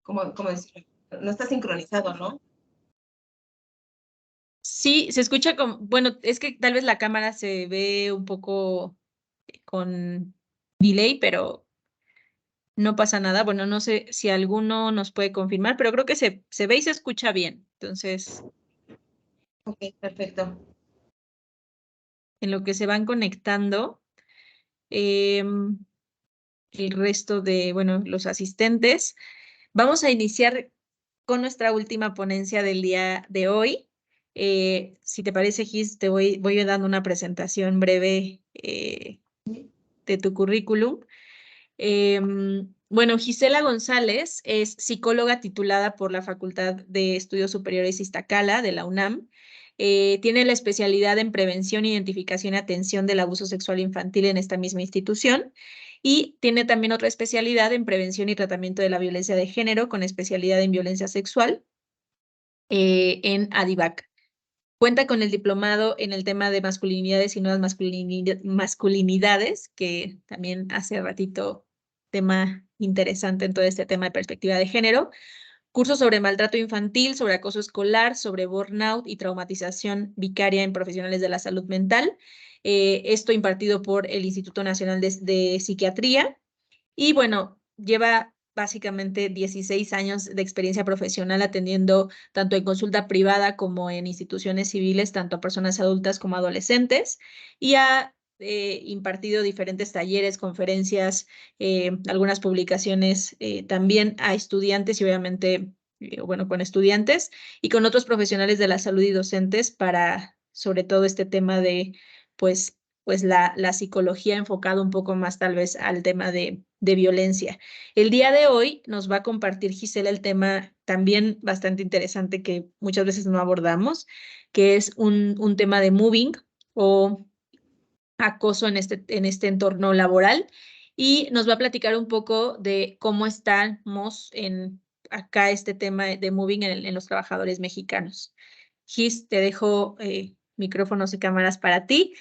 ¿cómo decirlo? No está sincronizado, ¿no? Sí, se escucha como, bueno, es que tal vez la cámara se ve un poco con delay, pero no pasa nada. Bueno, no sé si alguno nos puede confirmar, pero creo que se ve y se escucha bien. Entonces, Ok, perfecto. en lo que se van conectando, el resto de, bueno, los asistentes, vamos a iniciar con nuestra última ponencia del día de hoy. Si te parece, Gis, voy dando una presentación breve de tu currículum. Bueno, Gisela González es psicóloga titulada por la Facultad de Estudios Superiores Iztacala de la UNAM. Tiene la especialidad en prevención, identificación y atención del abuso sexual infantil en esta misma institución. Y tiene también otra especialidad en prevención y tratamiento de la violencia de género, con especialidad en violencia sexual en ADIVAC. Cuenta con el diplomado en el tema de masculinidades y nuevas masculinidades, que también hace ratito tema interesante en todo este tema de perspectiva de género. Cursos sobre maltrato infantil, sobre acoso escolar, sobre burnout y traumatización vicaria en profesionales de la salud mental. Esto impartido por el Instituto Nacional de Psiquiatría. Y bueno, lleva básicamente 16 años de experiencia profesional atendiendo tanto en consulta privada como en instituciones civiles, tanto a personas adultas como adolescentes, y ha impartido diferentes talleres, conferencias, algunas publicaciones también a estudiantes y obviamente, bueno, con estudiantes y con otros profesionales de la salud y docentes para sobre todo este tema de, pues la psicología enfocada un poco más tal vez al tema de violencia. El día de hoy nos va a compartir Gisela el tema también bastante interesante que muchas veces no abordamos, que es un tema de moving o acoso en este entorno laboral. Y nos va a platicar un poco de cómo estamos en acá este tema de moving en los trabajadores mexicanos. Gis, te dejo micrófonos y cámaras para ti.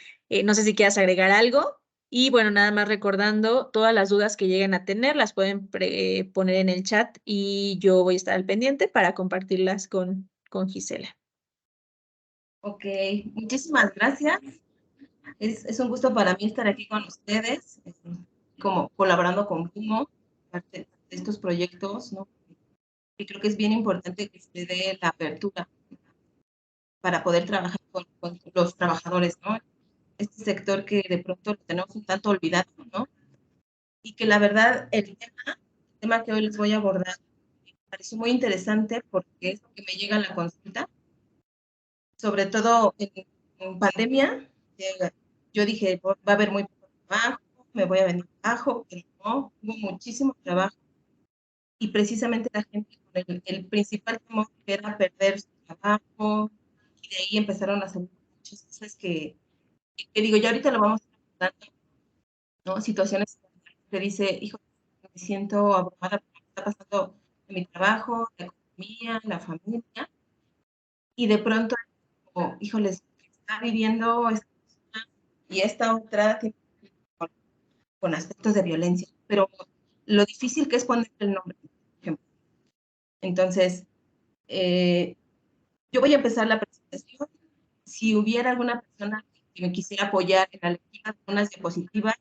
No sé si quieras agregar algo. Y bueno, nada más recordando, todas las dudas que lleguen a tener las pueden poner en el chat y yo voy a estar al pendiente para compartirlas con Gisela. Ok, muchísimas gracias. Es un gusto para mí estar aquí con ustedes, como colaborando con Pumo, parte de estos proyectos, ¿no? Y creo que es bien importante que se dé la apertura para poder trabajar con los trabajadores, ¿no? Este sector que de pronto lo tenemos un tanto olvidado, ¿no? Y que la verdad, el tema que hoy les voy a abordar me pareció muy interesante porque es lo que me llega a la consulta, sobre todo en pandemia. Yo dije, va a haber muy poco trabajo, me voy a venir abajo, pero no, hubo muchísimo trabajo y precisamente la gente con el principal temor que era perder su trabajo y de ahí empezaron a salir muchas cosas que digo, ya ahorita lo vamos a estar, ¿no? Situaciones que dice, hijo, me siento abrumada por lo que está pasando en mi trabajo, la economía, la familia, y de pronto, como, híjoles, está viviendo esta persona y esta otra tiene con aspectos de violencia, pero lo difícil que es poner el nombre, por ejemplo. Entonces, yo voy a empezar la presentación. Si hubiera alguna persona que me quisiera apoyar en la lectura de unas diapositivas,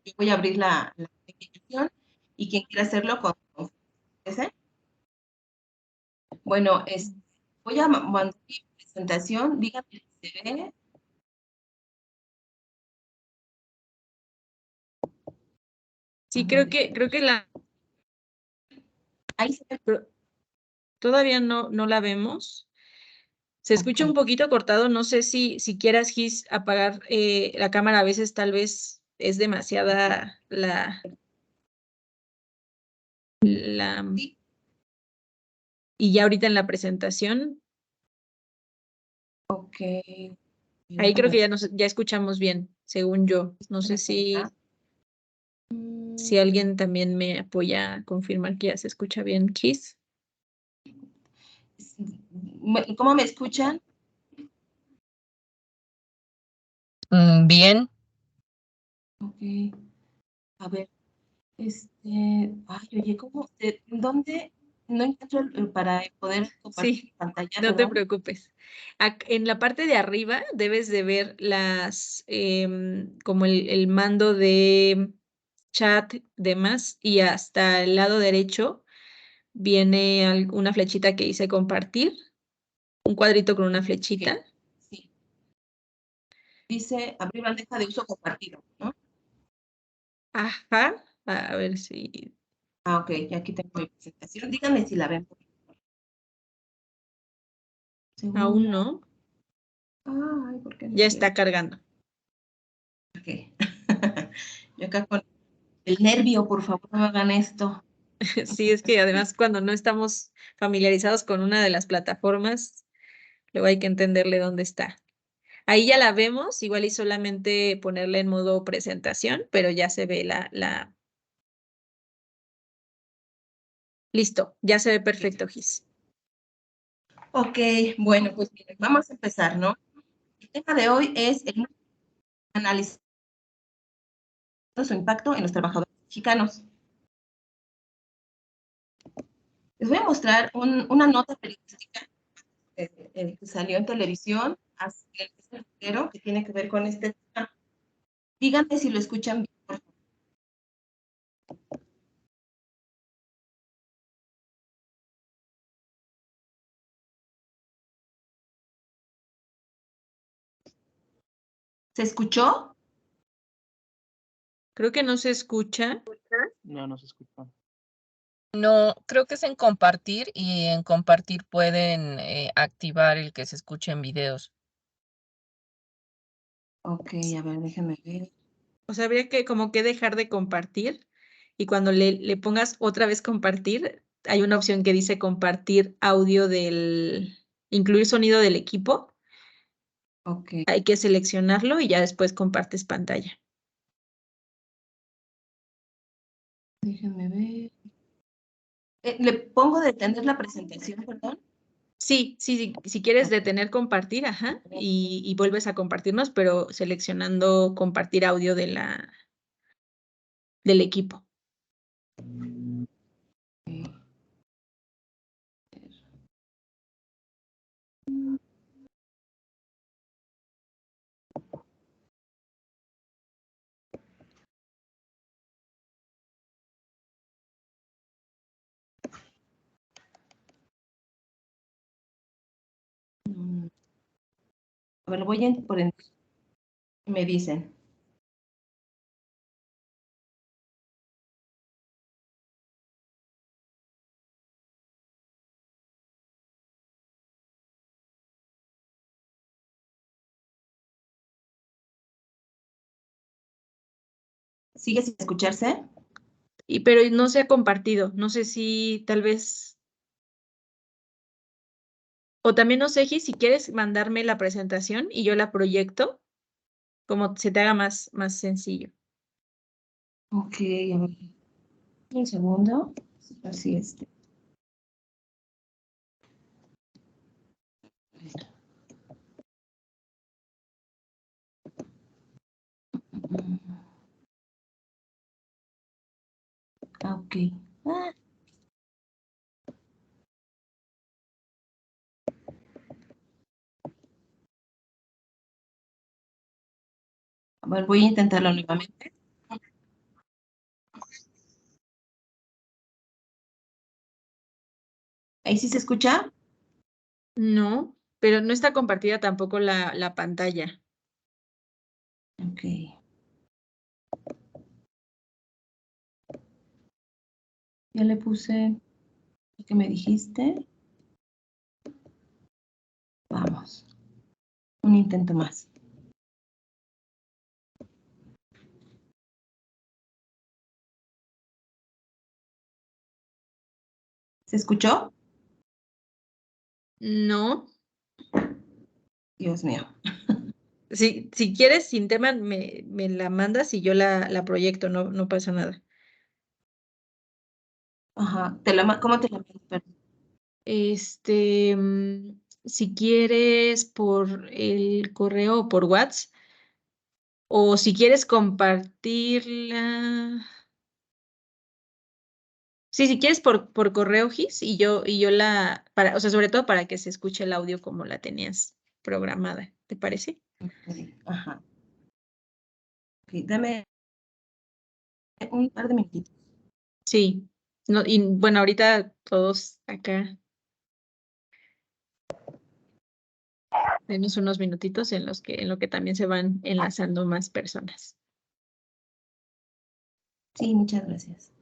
yo voy a abrir la presentación y quien quiera hacerlo con ese. Bueno, voy a mandar mi presentación, díganme si se ve. Sí, creo que Ahí se ve. todavía no la vemos. Se escucha un Ok. poquito cortado, no sé si quieras, Gis, apagar la cámara, a veces tal vez es demasiada la Sí. y ya ahorita en la presentación, Ok. ahí creo Déjame que ver. ya escuchamos bien, según yo. No sé si alguien también me apoya a confirmar que ya se escucha bien, Gis. ¿Cómo me escuchan? Bien. Ok. A ver, ay, oye, ¿cómo? ¿Dónde? no encuentro para poder compartir Sí, pantalla, no te perdón. preocupes. En la parte de arriba debes de ver como el mando de chat, demás, y hasta el lado derecho viene una flechita que dice compartir, un cuadrito con una flechita. Ok, sí. Dice abrir bandeja de uso compartido, ¿no? Ajá, a ver si Ah, ok, ya aquí tengo mi presentación. Díganme si la ven. Según aún yo. no, Ay, ¿por qué no ya quiere? está cargando. Ok. Yo acá con el nervio, por favor, no hagan esto. Sí, es que además cuando no estamos familiarizados con una de las plataformas, luego hay que entenderle dónde está. Ahí ya la vemos, igual y solamente ponerle en modo presentación, pero ya se ve Listo, ya se ve perfecto, Gis. Ok, bueno, pues miren, vamos a empezar, ¿no? El tema de hoy es el análisis de su impacto en los trabajadores mexicanos. Les voy a mostrar una nota periodística que salió en televisión hace el mes de enero que tiene que ver con este tema. Díganme si lo escuchan bien, por favor. ¿Se escuchó? Creo que no se escucha. No, no se escucha. No, creo que es en compartir y en compartir pueden activar el que se escuche en videos. Ok, a ver, déjenme ver. O sea, habría que como que dejar de compartir y cuando le pongas otra vez compartir, hay una opción que dice compartir audio incluir sonido del equipo. Ok, Hay que seleccionarlo y ya después compartes pantalla. déjenme ver. ¿Le pongo detener la presentación, perdón? Sí, si quieres Ok. detener compartir, ajá, y vuelves a compartirnos, pero seleccionando compartir audio del equipo. A ver, voy por me dicen. ¿Sigue sin escucharse? Pero no se ha compartido. No sé si tal vez. O también no sé, Gis, si quieres mandarme la presentación y yo la proyecto, como se te haga más sencillo. Ok, a ver. Un segundo. Así es. Ah, ok. Ah, a ver, voy a intentarlo nuevamente. ¿Ahí sí se escucha? No, pero no está compartida tampoco la pantalla. Ok. Ya le puse lo que me dijiste. Vamos. Un intento más. ¿Se escuchó? No. Dios mío. Si quieres, sin tema, me la mandas y yo la proyecto, no pasa nada. Ajá. ¿Cómo te la mando? Perdón. Si quieres por el correo o por WhatsApp, o si quieres compartirla. Sí, si quieres por correo, Gis, y yo o sea, sobre todo para que se escuche el audio como la tenías programada, ¿te parece? Ajá. Ok, dame un par de minutitos. Sí. No, y bueno, ahorita todos acá, denos unos minutitos en lo que también se van enlazando más personas. Sí, muchas gracias.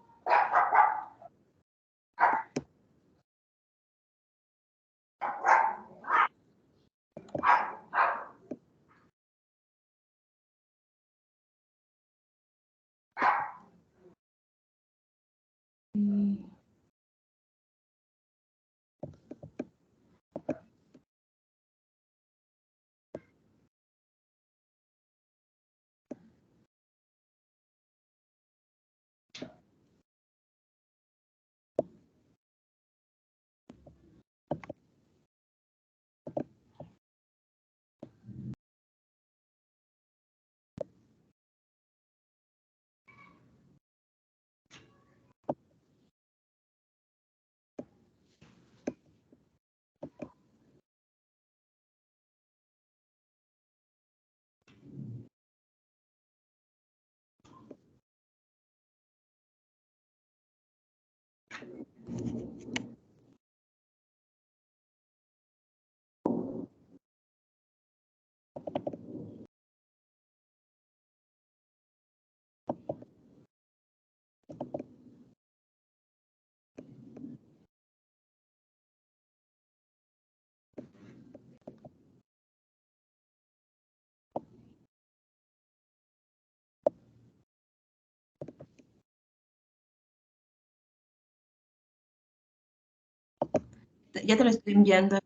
Mm, Ya te lo estoy enviando.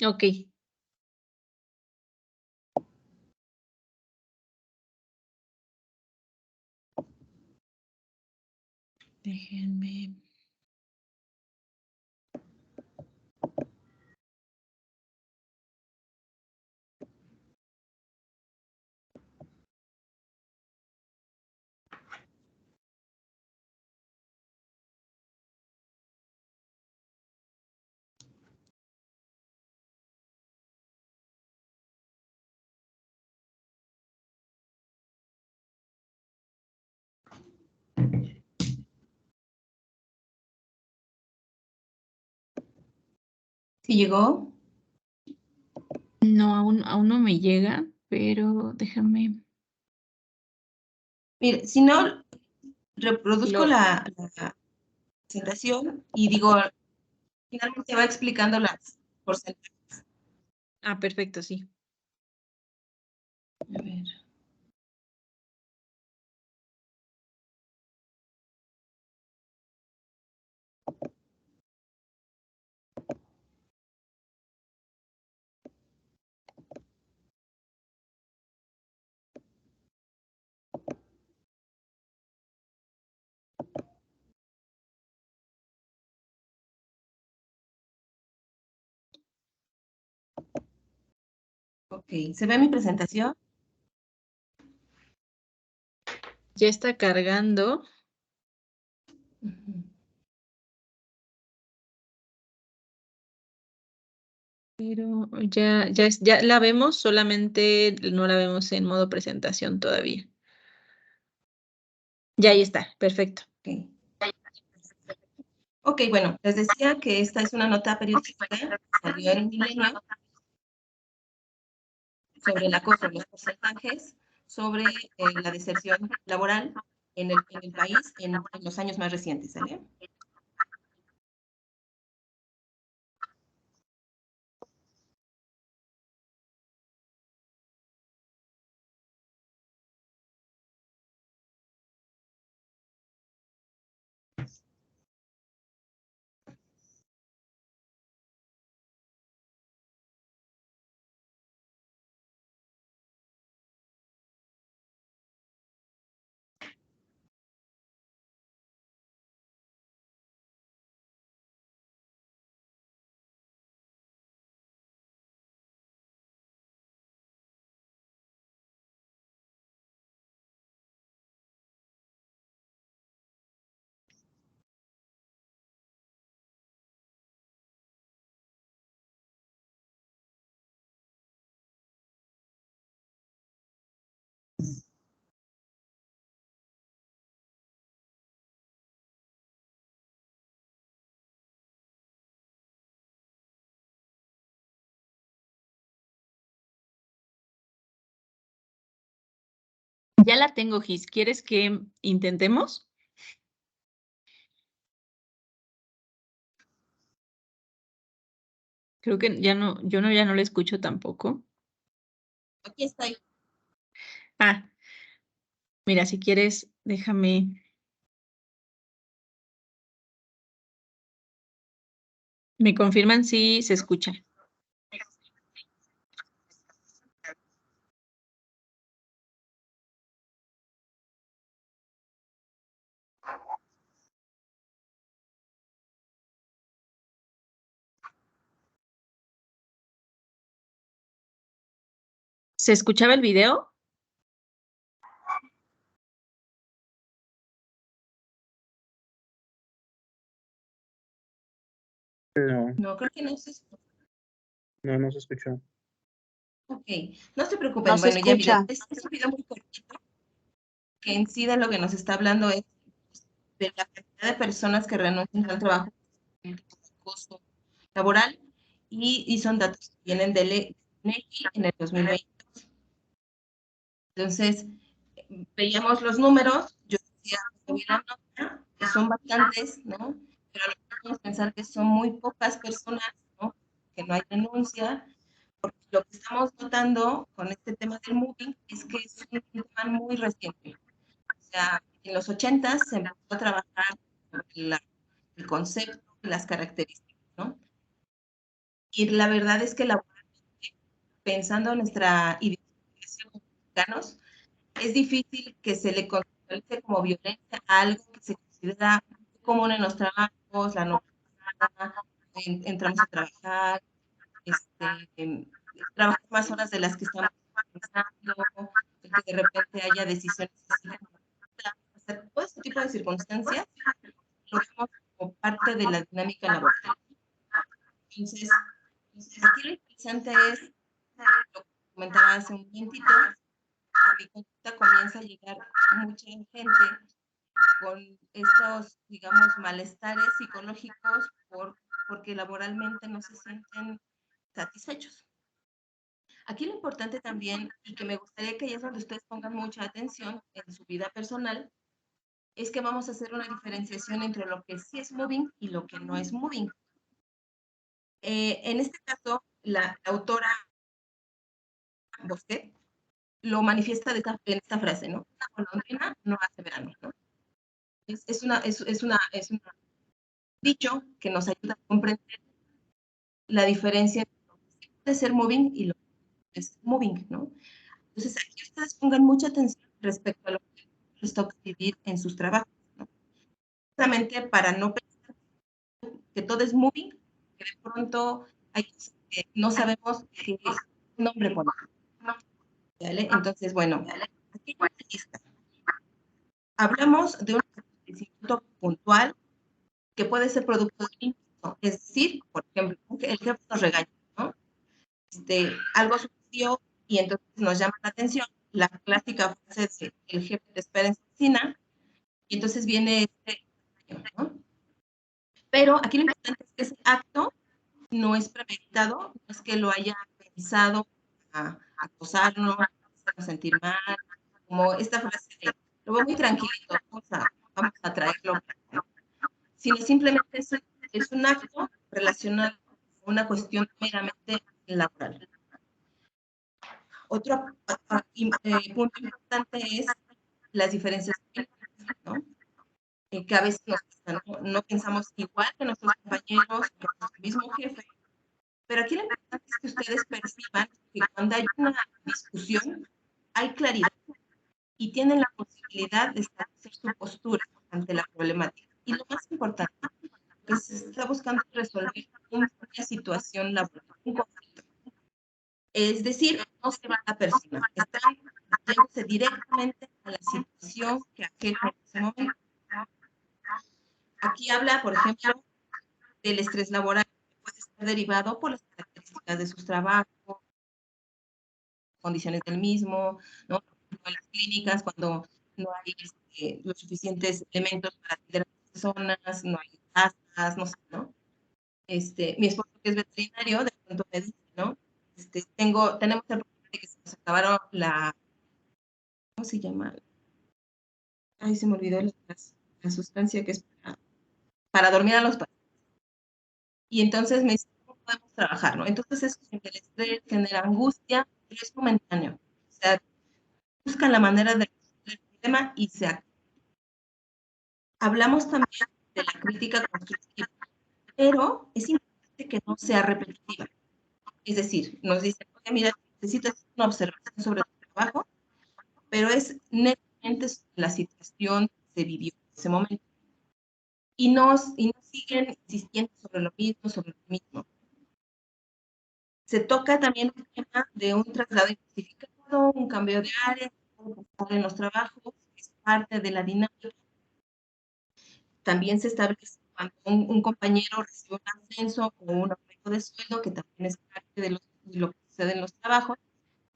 Ok. Déjenme. ¿Sí llegó? No, aún no me llega, pero déjame. Mire, si no, reproduzco Lo, la presentación y digo, finalmente va explicando las porcentajes. perfecto, sí. A ver. Ok, ¿se ve mi presentación? Ya está cargando. Ujú. Pero ya la vemos, solamente no la vemos en modo presentación todavía. Ya ahí está, perfecto. Ok. Ok, bueno, les decía que esta es una nota periodística que salió en Milenio sobre el acoso, los porcentajes sobre la deserción laboral en el país en los años más recientes, ¿sale? Ya la tengo, Gis. ¿Quieres que intentemos? Creo que ya no, ya no la escucho tampoco. Aquí estoy. Ah, mira, si quieres, déjame. Me confirman si se escucha. ¿Se escuchaba el video? No, No, creo que no se escucha. no se escuchó. Ok, no se preocupen. No se Bueno, ya miren, escucha. es un video muy cortito, que en sí de lo que nos está hablando es de la cantidad de personas que renuncian al trabajo por acoso laboral, y son datos que vienen del INEGI en el 2020. Entonces, veíamos los números, yo decía, la nota, que son bastantes, ¿no? Pero a lo mejor podemos pensar que son muy pocas personas, ¿no? Que no hay denuncia, porque lo que estamos notando con este tema del moving es que es un tema muy reciente. O sea, en los 80 se empezó a trabajar sobre el concepto y las características, ¿no? Y la verdad es que pensando en nuestra identificación como mexicanos, es difícil que se le considere como violencia a algo que se considera muy común en los trabajos, la no entramos a trabajar, trabajar más horas de las que estamos pensando, que de repente haya decisiones así como, o sea, todo este tipo de circunstancias lo vemos como parte de la dinámica laboral. Entonces, aquí lo interesante es lo que comentaba hace un momentito, a mi consulta comienza a llegar mucha gente con estos, digamos, malestares psicológicos porque laboralmente no se sienten satisfechos. Aquí lo importante también, y que me gustaría que ahí es donde ustedes pongan mucha atención en su vida personal, es que vamos a hacer una diferenciación entre lo que sí es moving y lo que no es moving. En este caso, la autora Bosquet lo manifiesta en esta frase, ¿no? Una golondrina no hace verano, ¿no? Es un dicho que nos ayuda a comprender la diferencia entre lo que puede ser moving y lo que es moving, ¿no? Entonces, aquí ustedes pongan mucha atención respecto a lo que les toca vivir en sus trabajos, ¿no? Justamente para no pensar que todo es moving, que de pronto hay cosas que no sabemos qué nombre poner, ¿vale? Entonces, bueno, aquí hay una lista. Hablamos de un acontecimiento puntual que puede ser producto del impulso, es decir, por ejemplo, el jefe nos regaña, ¿no? Algo sucedió y entonces nos llama la atención la clásica frase de el jefe te espera en su oficina, y entonces viene ¿no? Pero aquí lo importante es que ese acto no es premeditado, no es que lo haya pensado a acosarnos, a sentir mal, como esta frase de lo veo muy tranquilito, vamos a traerlo, ¿no? Sino simplemente es un acto relacionado con una cuestión meramente laboral. Otro punto importante es las diferencias, ¿no? Que a veces no pensamos igual que nuestros compañeros, que nuestro mismo jefe, pero aquí lo importante es que ustedes perciban que cuando hay una discusión, hay claridad y tienen la posibilidad de establecer su postura ante la problemática. Y lo más importante, que se está buscando resolver una situación laboral, un conflicto. Es decir, no se va a persona, están yéndose directamente a la situación que aqueja en ese momento. Aquí habla, por ejemplo, del estrés laboral, que puede estar derivado por las características de sus trabajos, condiciones del mismo, ¿no? En las clínicas, cuando no hay los suficientes elementos para atender a las personas, no hay tasas, no sé, ¿no? Mi esposo, que es veterinario, de pronto me dice, ¿no? Tenemos el problema de que se nos acabaron ¿cómo se llama? Ay, se me olvidó la sustancia que es para dormir a los pacientes. Y entonces me dice, ¿cómo podemos trabajar, no? Entonces eso genera estrés, genera angustia, pero es momentáneo. O sea, buscan la manera de resolver el problema y se acaba. Hablamos también de la crítica constructiva, pero es importante que no sea repetitiva. Es decir, nos dicen, oye, mira, necesitas una observación sobre tu trabajo, pero es netamente sobre la situación que se vivió en ese momento. Y no siguen insistiendo sobre lo mismo. Se toca también el tema de un traslado intensificado, un cambio de área, en los trabajos, es parte de la dinámica. También se establece cuando un compañero recibe un ascenso o un aumento de sueldo, que también es parte de lo que sucede en los trabajos.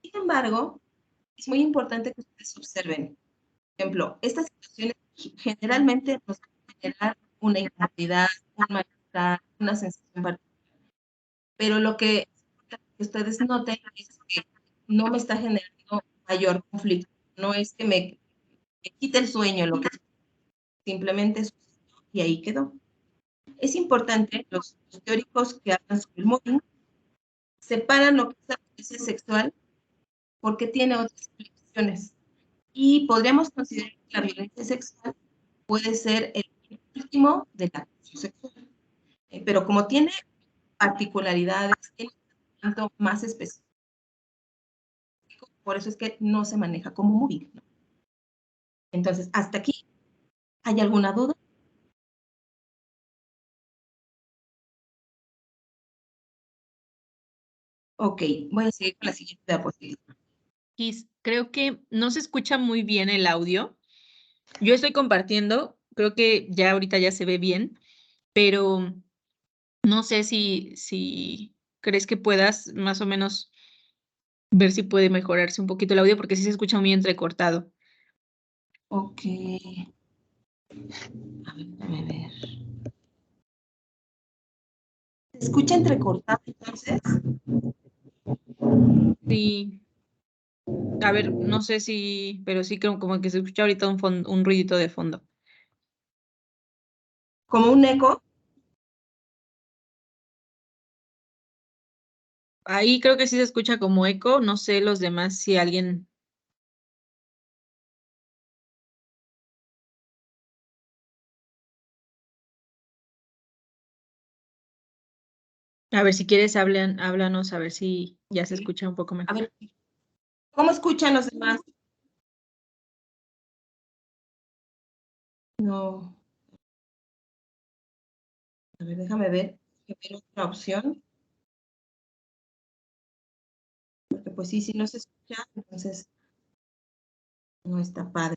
Sin embargo, es muy importante que ustedes observen. Por ejemplo, estas situaciones generalmente nos van a generar una incomodidad, un malestar, una sensación particular. Pero lo que ustedes noten es que no me está generando mayor conflicto. No es que me quite el sueño, lo que simplemente sucedió y ahí quedó. Es importante, los teóricos que hablan sobre el mobbing separan lo que es la violencia sexual porque tiene otras implicaciones. Y podríamos considerar que la violencia sexual puede ser el último del acoso sexual. Pero como tiene particularidades, tiene un tratamiento más específico, por eso es que no se maneja como mobbing, ¿no? Entonces, hasta aquí, ¿hay alguna duda? Ok, voy a seguir con la siguiente diapositiva. Creo que no se escucha muy bien el audio. Yo estoy compartiendo, creo que ya ahorita ya se ve bien, pero no sé si crees que puedas más o menos ver si puede mejorarse un poquito el audio, porque sí se escucha muy entrecortado. Ok. A ver, déjame ver. ¿Se escucha entrecortado entonces? Sí. A ver, no sé si, pero sí creo como que se escucha ahorita un ruidito de fondo. ¿Como un eco? Ahí creo que sí se escucha como eco, no sé los demás si alguien... A ver, si quieres, háblanos, a ver si ya se escucha un poco A mejor. ver, ¿cómo escuchan los demás? No. A ver, déjame ver. Otra opción. Porque pues sí, si no se escucha, entonces no está padre.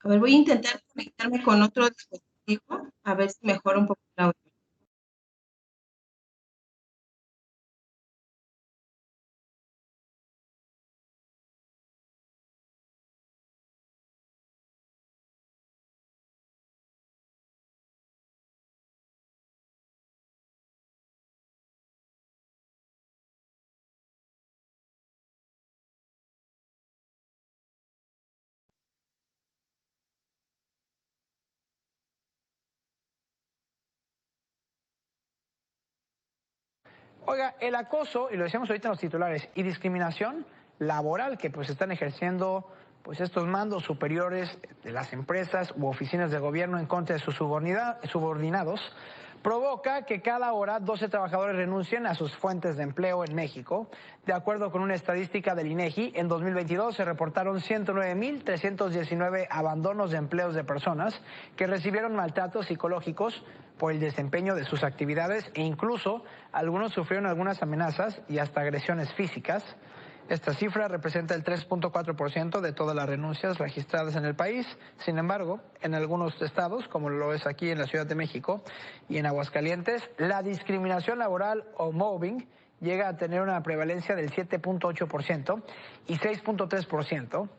A ver, voy a intentar conectarme con otro dispositivo, a ver si mejora un poco el audio. Oiga, el acoso, y lo decíamos ahorita en los titulares, y discriminación laboral que pues están ejerciendo pues estos mandos superiores de las empresas u oficinas de gobierno en contra de sus subordinados, provoca que cada hora 12 trabajadores renuncien a sus fuentes de empleo en México. De acuerdo con una estadística del INEGI, en 2022 se reportaron 109.319 abandonos de empleos de personas que recibieron maltratos psicológicos por el desempeño de sus actividades e incluso algunos sufrieron algunas amenazas y hasta agresiones físicas. Esta cifra representa el 3.4% de todas las renuncias registradas en el país. Sin embargo, en algunos estados, como lo es aquí en la Ciudad de México y en Aguascalientes, la discriminación laboral o mobbing llega a tener una prevalencia del 7.8% y 6.3%,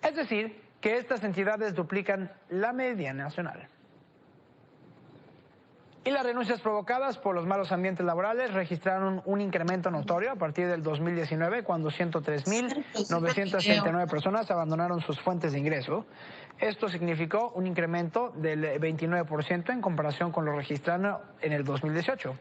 es decir, que estas entidades duplican la media nacional. Y las renuncias provocadas por los malos ambientes laborales registraron un incremento notorio a partir del 2019, cuando 103.939 personas abandonaron sus fuentes de ingreso. Esto significó un incremento del 29% en comparación con lo registrado en el 2018.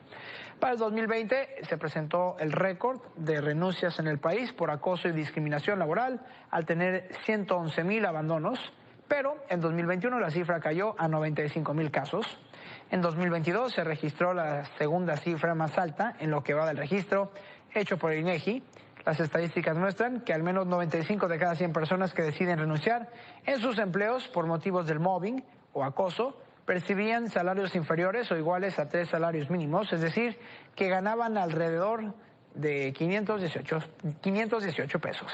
Para el 2020 se presentó el récord de renuncias en el país por acoso y discriminación laboral, al tener 111,000 abandonos, pero en 2021 la cifra cayó a 95,000 casos. En 2022 se registró la segunda cifra más alta en lo que va del registro hecho por el INEGI. Las estadísticas muestran que al menos 95 de cada 100 personas que deciden renunciar en sus empleos por motivos del mobbing o acoso percibían salarios inferiores o iguales a 3 salarios mínimos, es decir, que ganaban alrededor de 518 pesos.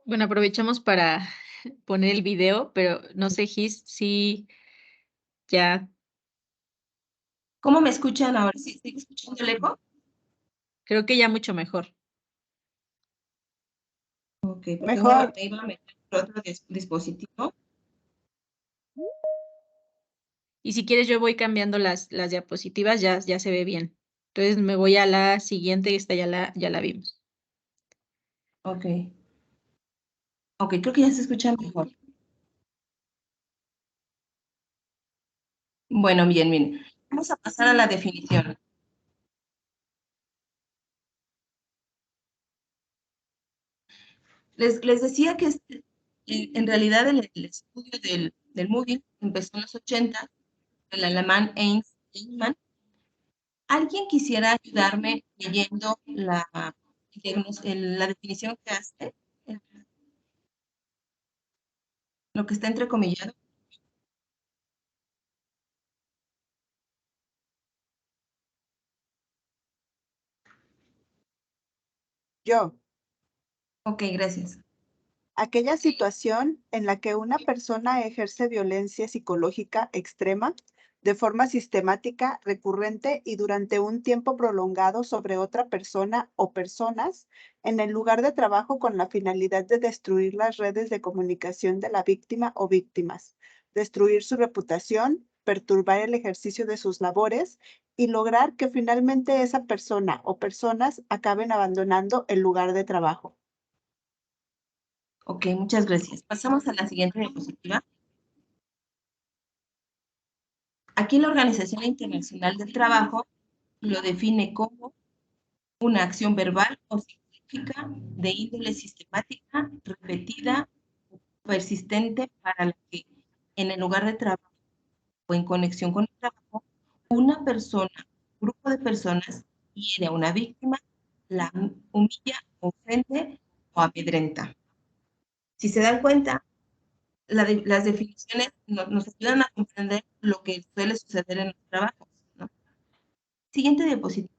Bueno, aprovechamos para poner el video, pero no sé, Gis, si ya ¿Cómo me escuchan ahora? ¿Sí sigue escuchando el eco? creo que ya mucho mejor. Ok, porque Mejor. me iba a meter por otro dispositivo. Y si quieres, yo voy cambiando las diapositivas, ya se ve bien. Entonces me voy a la siguiente, esta ya la vimos. Ok. Ok, creo que ya se escucha mejor. Bueno, bien. Vamos a pasar a la definición. Les decía que en realidad el estudio del moving empezó en los 80, el alemán Heinz Eichmann. ¿Alguien quisiera ayudarme leyendo la definición que hace? Lo que está entrecomillado. Yo. Ok, gracias. Aquella situación en la que una persona ejerce violencia psicológica extrema de forma sistemática, recurrente y durante un tiempo prolongado sobre otra persona o personas en el lugar de trabajo con la finalidad de destruir las redes de comunicación de la víctima o víctimas, destruir su reputación, perturbar el ejercicio de sus labores y lograr que finalmente esa persona o personas acaben abandonando el lugar de trabajo. Ok, muchas gracias. Pasamos a la siguiente diapositiva. Aquí la Organización Internacional del Trabajo lo define como una acción verbal o psicológica de índole sistemática, repetida, persistente, para la que en el lugar de trabajo o en conexión con el trabajo, una persona, un grupo de personas hiere a una víctima, la humilla, ofende o amedrenta. Si se dan cuenta, las definiciones nos ayudan a comprender lo que suele suceder en los trabajos, ¿no? Siguiente diapositiva.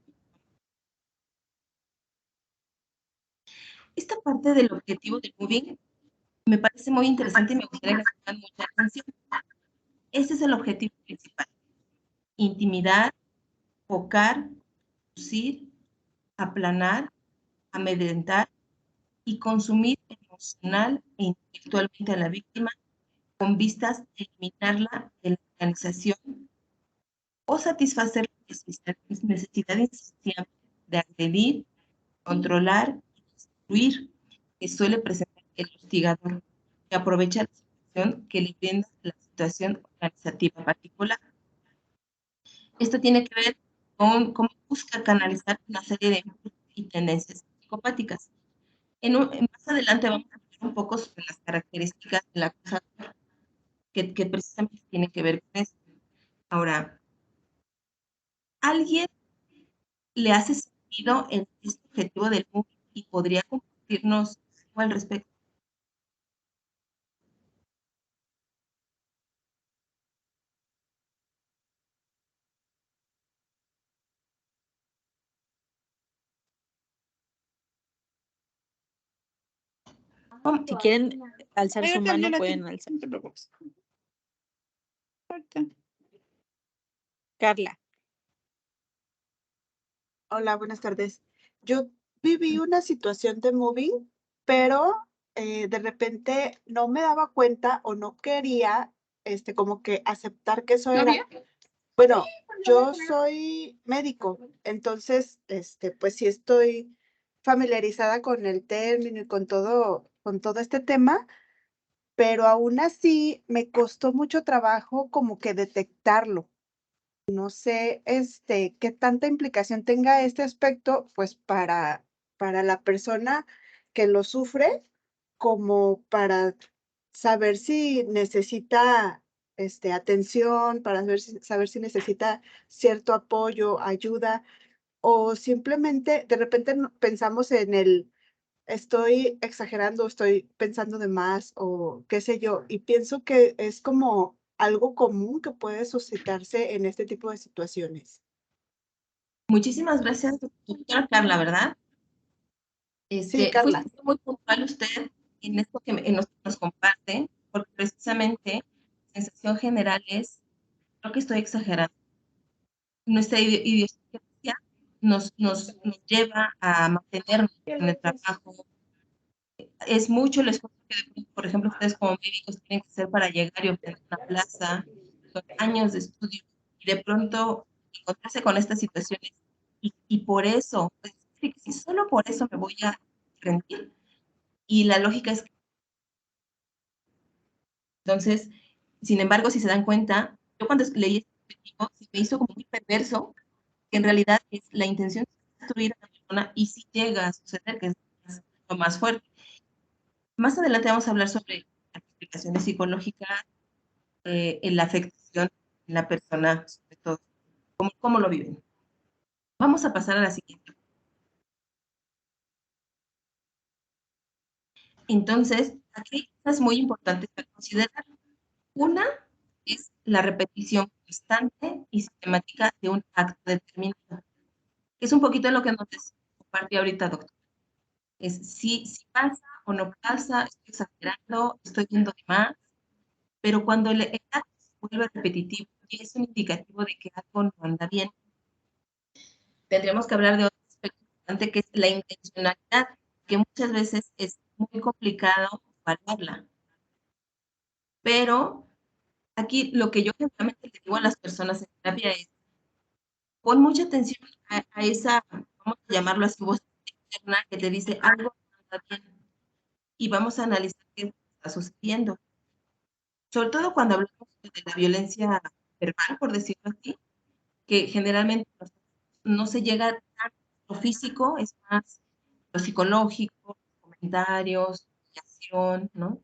Esta parte del objetivo del moving me parece muy interesante y me gustaría que pongan mucha atención. Ese es el objetivo principal: intimidar, focar, reducir, aplanar, amedrentar y consumir emocional e intelectualmente a la víctima con vistas a eliminarla de la organización o satisfacer la necesidad insaciable de agredir, controlar y destruir que suele presentar el hostigador, que aprovecha la situación que le brinda la situación organizativa particular. Esto tiene que ver con cómo busca canalizar una serie de impulsos y tendencias psicopáticas. Más adelante vamos a hablar un poco sobre las características de la acosador, que precisamente tiene que ver con esto. Ahora, ¿alguien le hace sentido este objetivo del MOOC y podría compartirnos algo al respecto? Si quieren alzar su Ahorita, mano, Jonathan, pueden alzar. no te preocupes. Ahorita. Carla. Hola, buenas tardes. Yo viví una situación de moving, pero de repente no me daba cuenta o no quería como que aceptar que eso era. Bueno, yo soy médico, entonces, pues sí estoy familiarizada con el término y con todo este tema, pero aún así me costó mucho trabajo como que detectarlo. No sé, qué tanta implicación tenga este aspecto, pues, para la persona que lo sufre, como para saber si necesita, atención, para saber si necesita cierto apoyo, ayuda, o simplemente de repente pensamos en el estoy exagerando, estoy pensando de más o qué sé yo, y pienso que es como algo común que puede suscitarse en este tipo de situaciones. Muchísimas gracias, doctora Carla, ¿verdad? Sí, Carla. Fuiste muy puntual usted en esto en lo que nos comparte, porque precisamente la sensación general es, creo que estoy exagerando. Nuestra idiosincrasia nos lleva a mantenernos en el trabajo. Es mucho el esfuerzo que, por ejemplo, ustedes como médicos tienen que hacer para llegar y obtener una plaza, son años de estudio, y de pronto encontrarse con estas situaciones. Y por eso, pues, si solo por eso me voy a rendir. Y la lógica es que, entonces, sin embargo, si se dan cuenta, yo cuando leí este objetivo, se me hizo como muy perverso, que en realidad es la intención de destruir a la persona y si llega a suceder, que es lo más fuerte. Más adelante vamos a hablar sobre las explicaciones psicológicas, en la afectación en la persona, sobre todo, cómo lo viven. Vamos a pasar a la siguiente. Entonces, aquí es muy importante considerar. Una es la repetición constante y sistemática de un acto determinado, que es un poquito lo que nos compartió ahorita, doctor. Es si pasa o no pasa, estoy exagerando, estoy viendo de más, pero cuando el acto se vuelve repetitivo y es un indicativo de que algo no anda bien, tendríamos que hablar de otro aspecto importante que es la intencionalidad, que muchas veces es muy complicado evaluarla. Pero aquí lo que yo generalmente le digo a las personas en terapia es, pon mucha atención a esa, vamos a llamarlo así, voz interna que te dice algo no anda bien y vamos a analizar qué está sucediendo. Sobre todo cuando hablamos de la violencia verbal, por decirlo así, que generalmente no se llega tanto a lo físico, es más lo psicológico, comentarios, humillación, ¿no?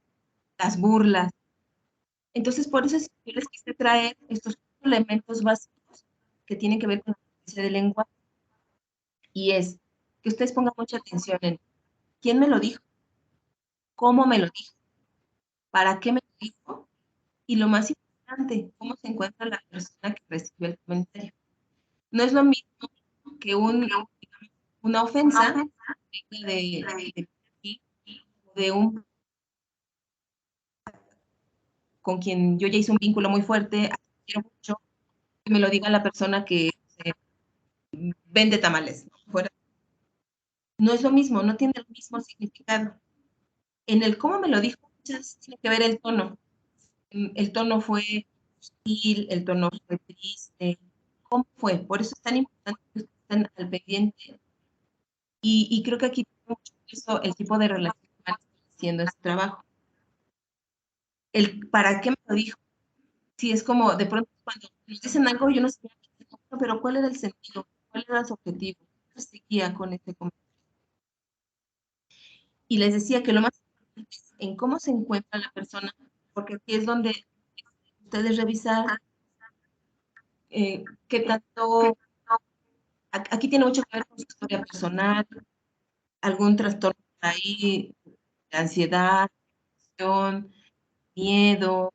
Las burlas. Entonces, por eso es que yo les quise traer estos elementos básicos que tienen que ver con la violencia del lenguaje. Y es que ustedes pongan mucha atención en quién me lo dijo, cómo me lo dijo, para qué me lo dijo, y lo más importante, cómo se encuentra la persona que recibió el comentario. No es lo mismo que una ofensa de un con quien yo ya hice un vínculo muy fuerte, quiero mucho, que me lo diga la persona que vende tamales. No es lo mismo, no tiene el mismo significado. En el cómo me lo dijo, muchas tiene que ver el tono. El tono fue hostil, el tono fue triste. ¿Cómo fue? Por eso es tan importante que estén al pendiente. Y creo que aquí tiene mucho peso el tipo de relación que van haciendo este trabajo. El para qué me lo dijo. Si es como, de pronto, cuando nos dicen algo, yo no sé, pero ¿cuál era el sentido? ¿Cuál era su objetivo? ¿Qué seguía con este comentario? Y les decía que lo más importante es en cómo se encuentra la persona, porque aquí es donde ustedes revisar qué tanto, aquí tiene mucho que ver con su historia personal, algún trastorno ahí, de ansiedad, depresión, miedo,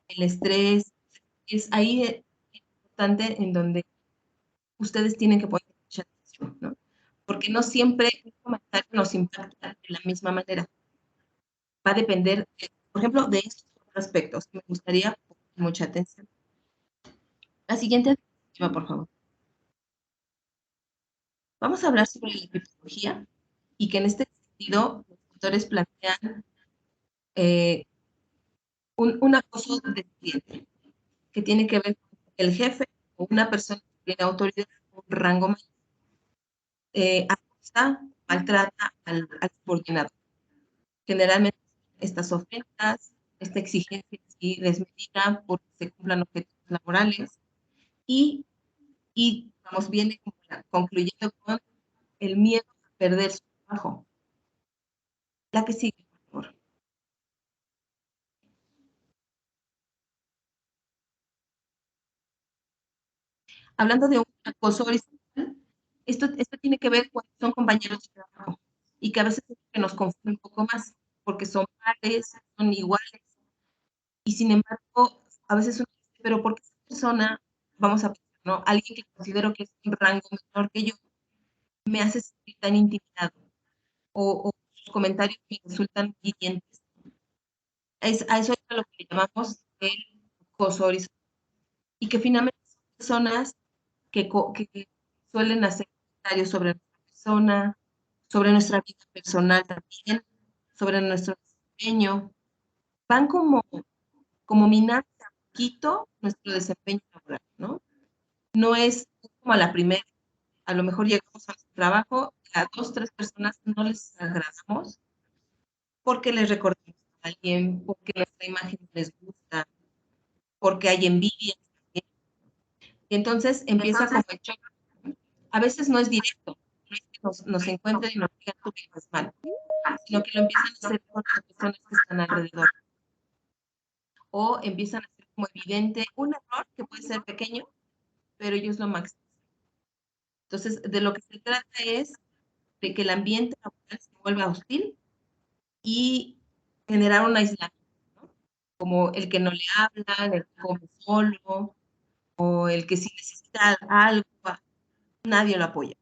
el estrés, es ahí importante en donde ustedes tienen que poner mucha atención, ¿no? Porque no siempre un comentario nos impacta de la misma manera. va a depender, por ejemplo, de estos aspectos. Me gustaría poner mucha atención. La siguiente diapositiva, por favor. Vamos a hablar sobre la epistemología y que en este sentido los autores plantean un acoso del cliente, que tiene que ver con el jefe o una persona que tiene autoridad o un rango mayor, acosa, maltrata al subordinado. Generalmente estas ofensas, esta exigencia así desmedida porque se cumplan objetivos laborales y vamos, viene concluyendo con el miedo a perder su trabajo. La que sigue, por favor. Hablando de un acoso horizontal, esto tiene que ver cuando son compañeros de trabajo y que a veces nos confunde un poco más porque son pares, son iguales y sin embargo a veces uno dice, pero ¿por qué esa persona, vamos a pensar, ¿no? Alguien que considero que es un rango menor que yo, me hace sentir tan intimidado o sus comentarios me resultan hirientes? A eso es a lo que le llamamos el acoso horizontal y que finalmente son personas que suelen hacer comentarios sobre nuestra persona, sobre nuestra vida personal también, sobre nuestro desempeño, van como minando un poquito nuestro desempeño laboral, ¿no? No es como a la primera, a lo mejor llegamos a nuestro trabajo, a 2, 3 personas no les agradamos, porque les recordamos a alguien, porque nuestra imagen les gusta, porque hay envidia también. Y entonces empieza como el choque. A veces no es directo, no es que nos encuentren y nos digan tú que estás mal, sino que lo empiezan a hacer con las personas que están alrededor. O empiezan a hacer como evidente un error que puede ser pequeño, pero ellos lo maximizan. Entonces, de lo que se trata es de que el ambiente laboral se vuelva hostil y generar un aislamiento, ¿no? Como el que no le hablan, el que come solo, o el que si necesita algo, nadie lo apoya.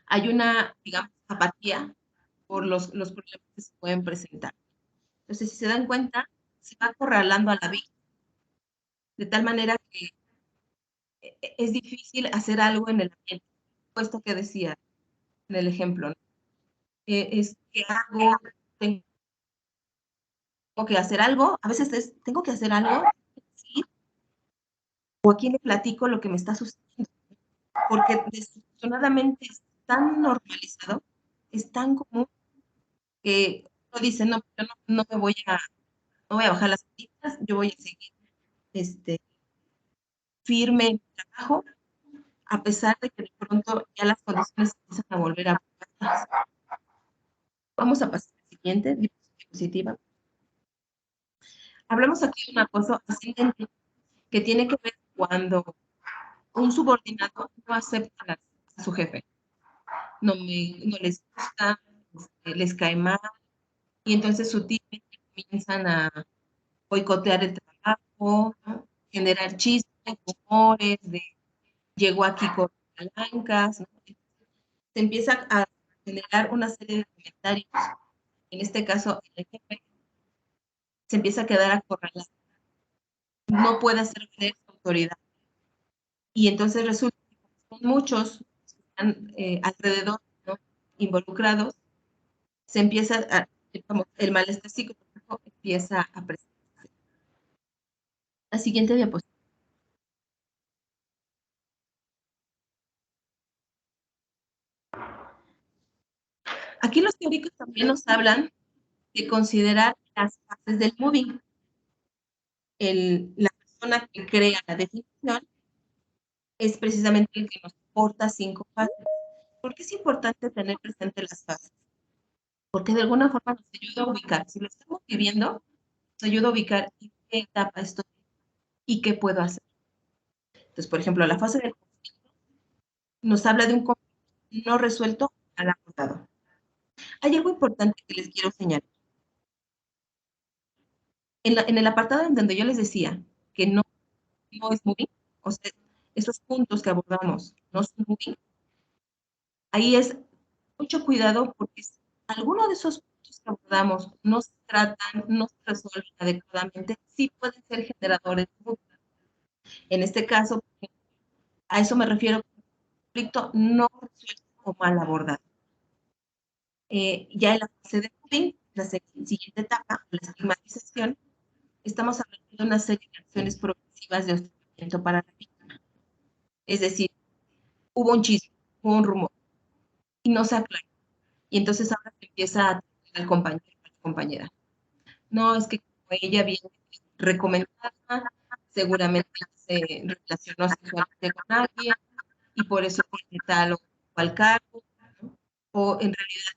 Hay una, digamos, apatía por los problemas que se pueden presentar. Entonces, si se dan cuenta, se va acorralando a la víctima, de tal manera que es difícil hacer algo en el ambiente. Puesto que decía en el ejemplo, ¿no? Es que hago, tengo que hacer algo, a veces tengo que hacer algo, ¿sí? O a quién le platico lo que me está sucediendo, porque desafortunadamente es tan normalizado, es tan común que uno dice, no, yo no me voy a bajar las patitas, yo voy a seguir firme en mi trabajo, a pesar de que de pronto ya las condiciones empiezan a volver a atrás. Vamos a pasar a la siguiente diapositiva. Hablamos aquí de un acoso ascendente que tiene que ver cuando un subordinado no acepta a su jefe, no les gusta, les cae mal, y entonces sutilmente comienzan a boicotear el trabajo, ¿no? Generar chistes, rumores de llegó aquí con palancas, ¿no? Se empieza a generar una serie de comentarios, en este caso el jefe se empieza a quedar acorralado, no puede hacer valer su autoridad, y entonces resulta que son muchos que están alrededor, ¿no? Involucrados, se empieza el malestar psicológico empieza a presentarse. La siguiente diapositiva. Aquí los teóricos también nos hablan de considerar las fases del moving. La persona que crea la definición es precisamente el que nos aporta 5 fases. ¿Por qué es importante tener presente las fases? Porque de alguna forma nos ayuda a ubicar, si lo estamos viviendo, nos ayuda a ubicar en qué etapa estoy y qué puedo hacer. Entonces, por ejemplo, la fase del conflicto nos habla de un conflicto no resuelto al acordado. Hay algo importante que les quiero señalar. En el apartado en donde yo les decía que no es moving, o sea, esos puntos que abordamos no son moving, ahí es mucho cuidado porque alguno de esos puntos que abordamos no se tratan, no se resuelven adecuadamente, sí pueden ser generadores de conflicto. En este caso, a eso me refiero con conflicto no resuelto o mal abordado. Ya en la fase de bullying, la siguiente etapa, la estigmatización, estamos hablando de una serie de acciones progresivas de hostigamiento para la víctima. Es decir, hubo un chisme, hubo un rumor, y no se aclara. Y entonces ahora se empieza a tener al compañero o a la compañera. No, es que como ella viene recomendada, seguramente se relacionó sexualmente con alguien, y por eso tiene tal o cual cargo, ¿no? O en realidad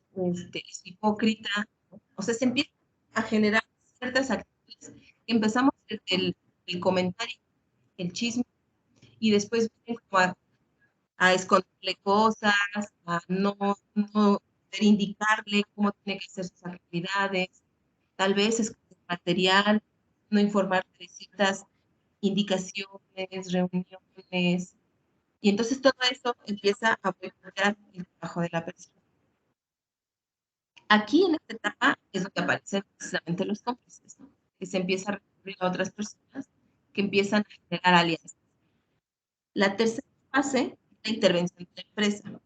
es hipócrita, ¿no? O sea, se empieza a generar ciertas actitudes. Empezamos desde el comentario, el chisme, y después vienen como a esconderle cosas, a no poder indicarle cómo tiene que hacer sus actividades, tal vez esconder material, no informar de ciertas indicaciones, reuniones, y entonces todo eso empieza a boicotear el trabajo de la persona. Aquí en esta etapa es donde aparecen precisamente los cómplices, ¿no? Que se empieza a recurrir a otras personas que empiezan a generar alianzas. La tercera fase es la intervención de la empresa.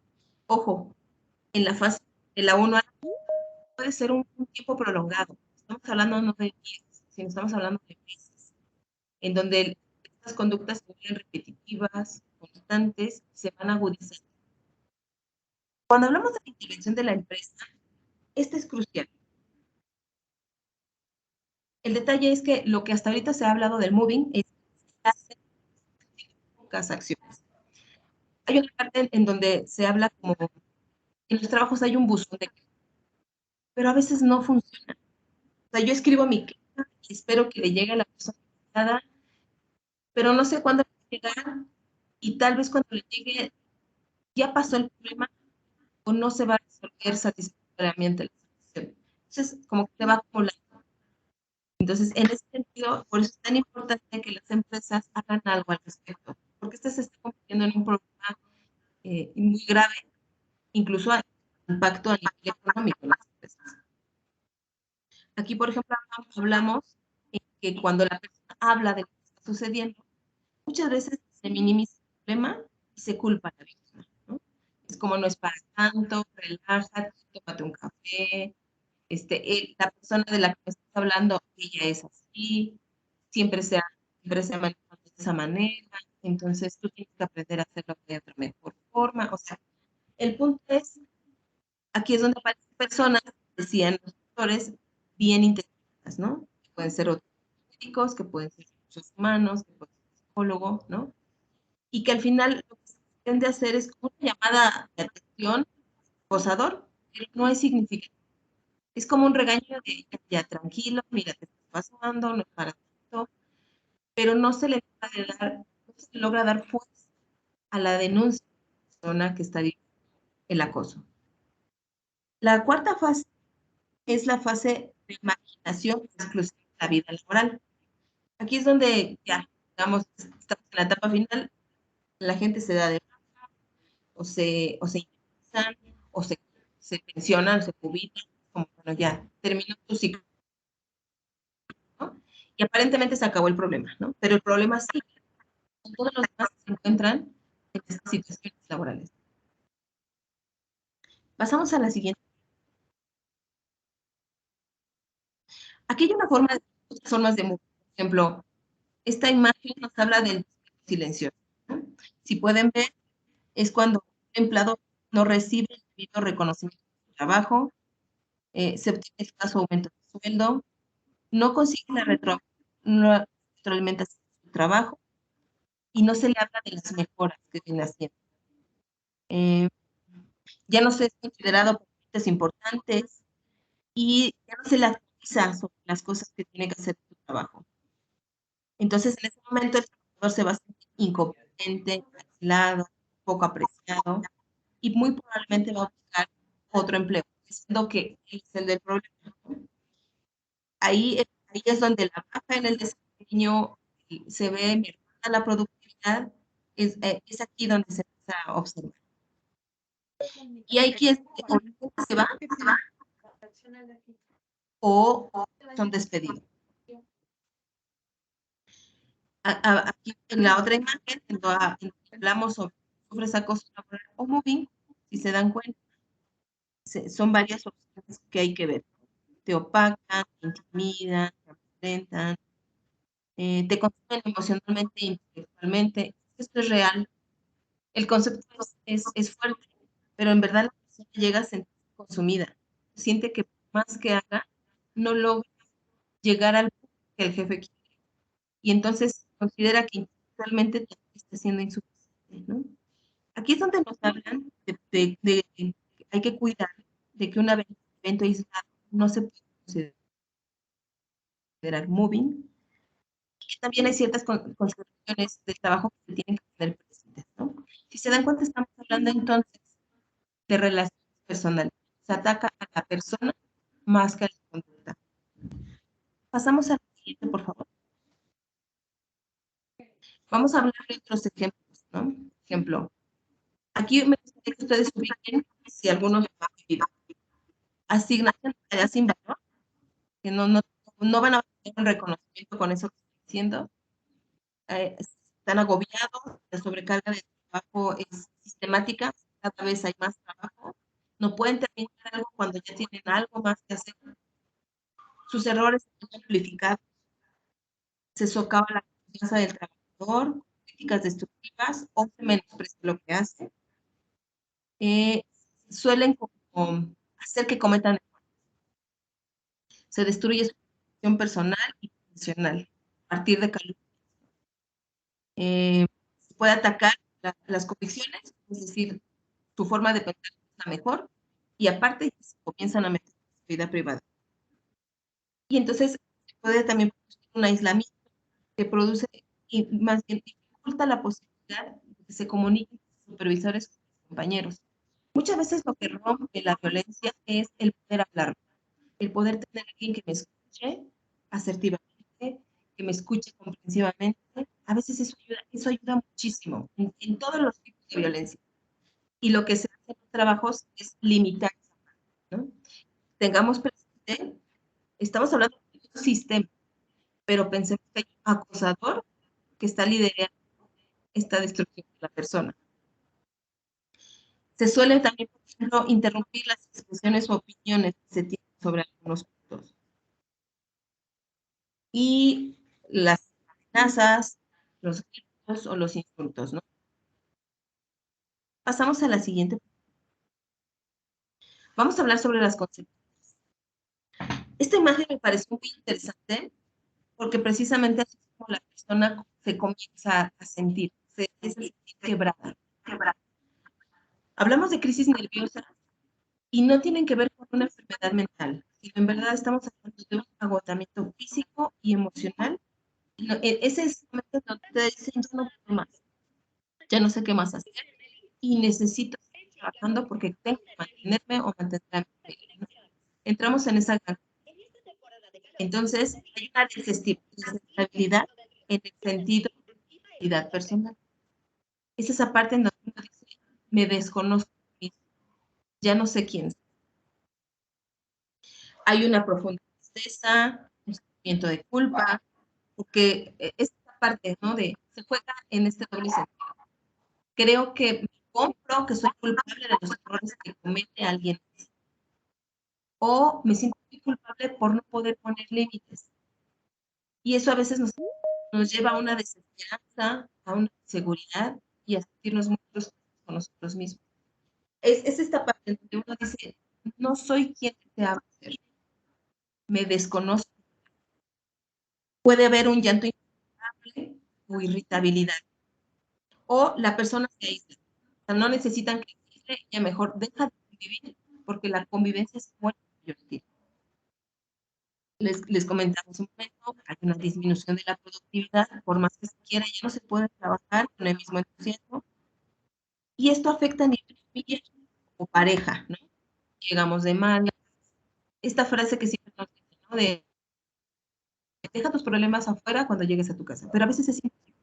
Ojo, en la fase de la 1 puede ser un tiempo prolongado. Estamos hablando no de días, sino estamos hablando de meses, en donde estas conductas se vuelven repetitivas, constantes, se van agudizando. Cuando hablamos de la intervención de la empresa, esta es crucial. El detalle es que lo que hasta ahorita se ha hablado del moving es que se hacen pocas acciones. Hay una parte en donde se habla como en los trabajos hay un buzón de quejas, pero a veces no funciona. O sea, yo escribo mi queja y espero que le llegue a la persona afectada, pero no sé cuándo va a llegar, y tal vez cuando le llegue ya pasó el problema o no se va a resolver satisfactoriamente la situación. Entonces, como que se va acumulando. Entonces, en ese sentido, por eso es tan importante que las empresas hagan algo al respecto, porque este se está convirtiendo en un problema muy grave, incluso a impacto a nivel económico en las empresas. Aquí, por ejemplo, hablamos que cuando la persona habla de lo que está sucediendo, muchas veces se minimiza el problema y se culpa a la víctima, ¿no? Es como no es para tanto, relájate, tómate un café, la persona de la que me estás hablando, ella es así, siempre se ha manejado de esa manera, entonces tú tienes que aprender a hacerlo de otra mejor forma. O sea, el punto es, aquí es donde aparecen personas, decían los doctores, bien intencionadas, ¿no? Que pueden ser otros médicos, que pueden ser recursos humanos, que pueden ser psicólogos, ¿no? Y que al final lo que se pretende hacer es como una llamada de atención, acosador, pero no es significativo. Es como un regaño de, ya tranquilo, mira, te estás pasando, no es para tanto, pero no se le logra dar fuerza a la denuncia de la persona que está viviendo el acoso. La cuarta fase es la fase de marginación exclusiva de la vida laboral. Aquí es donde ya, digamos, estamos en la etapa final, la gente se da de baja, o se indemnizan, o se pensionan, se jubilan, como bueno, ya terminó tu ciclo, ¿no? Y aparentemente se acabó el problema, ¿no? Pero el problema sigue. Todos los demás se encuentran en estas situaciones laborales. Pasamos a la siguiente. Aquí hay otras formas de movimiento. Por ejemplo, esta imagen nos habla del silencio, ¿no? Si pueden ver, es cuando un empleado no recibe el debido reconocimiento de su trabajo, se obtiene escaso aumento de sueldo, no consigue la retroalimentación de su trabajo y no se le habla de las mejoras que viene haciendo. Ya no se es considerado por clientes importantes y ya no se le actualiza sobre las cosas que tiene que hacer en su trabajo. Entonces, en ese momento, el trabajador se va a sentir incompetente, aislado, poco apreciado, y muy probablemente va a buscar otro empleo, siendo que es el del problema, ¿no? Ahí es donde la baja en el desempeño se ve mermada la productividad, es aquí donde se empieza a observar. Y hay quien se va, o son despedidos. Aquí en la otra imagen, cuando hablamos sobre ese acoso laboral o mobbing, si se dan cuenta, son varias opciones que hay que ver. Te opacan, te intimidan, te enfrentan, te consumen emocionalmente e intelectualmente. Esto es real. El concepto es fuerte, pero en verdad la persona llega a sentirse consumida. Siente que más que haga, no logra llegar al punto que el jefe quiere. Y entonces considera que intelectualmente está siendo insuficiente, ¿no? Aquí es donde nos hablan de que hay que cuidar de que un evento aislado no se puede considerar mobbing. Y también hay ciertas consideraciones del trabajo que se tienen que tener presentes, ¿no? Si se dan cuenta, estamos hablando entonces de relaciones personales. Se ataca a la persona más que a la conducta. Pasamos al siguiente, por favor. Vamos a hablar de otros ejemplos, ¿no? Ejemplo, aquí me gustaría que ustedes ubiquen, si alguno lo ha vivido, asignación de tareas sin valor, que no van a tener un reconocimiento con eso que estoy diciendo. Están agobiados, la sobrecarga de trabajo es sistemática, cada vez hay más trabajo, no pueden terminar algo cuando ya tienen algo más que hacer. Sus errores son amplificados, se socava la confianza del trabajador, críticas destructivas o se menosprecia lo que hace. Suelen como hacer que cometan errores. Se destruye su relación personal y profesional a partir de calumnias. Se puede atacar las convicciones, es decir, su forma de pensar es la mejor, y aparte se comienzan a meter en su vida privada. Y entonces se puede también producir un aislamiento que produce, y más bien dificulta la posibilidad de que se comuniquen con sus supervisores, con sus compañeros. Muchas veces lo que rompe la violencia es el poder hablar, el poder tener a alguien que me escuche asertivamente, que me escuche comprensivamente. A veces eso ayuda muchísimo en todos los tipos de violencia. Y lo que se hace en los trabajos es limitar esa parte, ¿no? Tengamos presente, estamos hablando de un sistema, pero pensemos que hay un acosador que está liderando esta destrucción de la persona. Se suele también, por ejemplo, interrumpir las expresiones o opiniones que se tienen sobre algunos puntos. Y las amenazas, los gritos o los insultos, ¿no? Pasamos a la siguiente. Vamos a hablar sobre las consecuencias. Esta imagen me pareció muy interesante porque precisamente así es como la persona se comienza a sentir, se siente quebrada. Hablamos de crisis nerviosa y no tienen que ver con una enfermedad mental, sino en verdad estamos hablando de un agotamiento físico y emocional. Ese es el momento donde te dicen, yo no puedo más, ya no sé qué más hacer y necesito seguir trabajando porque tengo que mantenerme o mantener a mi familia, ¿no? Entramos en esa gran. Entonces, hay una desestabilidad en el sentido de identidad personal. Es esa parte en donde uno dice, me desconozco, ya no sé quién soy. Hay una profunda tristeza, un sentimiento de culpa, porque esta parte, ¿no? Se juega en este doble sentido. Creo que me compro que soy culpable de los errores que comete alguien más. O me siento muy culpable por no poder poner límites. Y eso a veces nos lleva a una desesperanza, a una inseguridad y a sentirnos muy frustrados con nosotros mismos. Es esta parte donde uno dice, no soy quien deseaba ser, me desconozco. Puede haber un llanto incontrolable o irritabilidad. O la persona se aísla. O sea, no necesitan que aísle, ella mejor deja de convivir porque la convivencia se vuelve mayor. Les comentamos un momento, hay una disminución de la productividad, por más que se quiera, ya no se puede trabajar con el mismo entusiasmo. Y esto afecta a nivel familiar o pareja, ¿no? Llegamos de mal. Esta frase que siempre nos dicen, ¿no? De deja tus problemas afuera cuando llegues a tu casa. Pero a veces es imposible.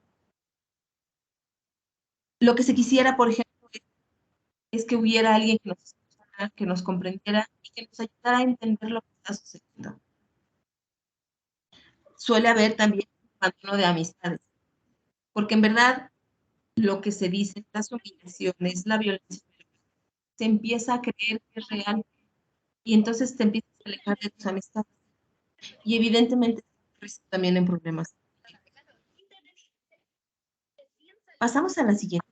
Lo que se quisiera, por ejemplo, es que hubiera alguien que nos escuchara, que nos comprendiera y que nos ayudara a entender lo que está sucediendo. suele haber también un abandono de amistades, porque en verdad lo que se dice, las humillaciones, la violencia, se empieza a creer que es real y entonces te empiezas a alejar de tus amistades y evidentemente también en problemas. Pasamos a la siguiente.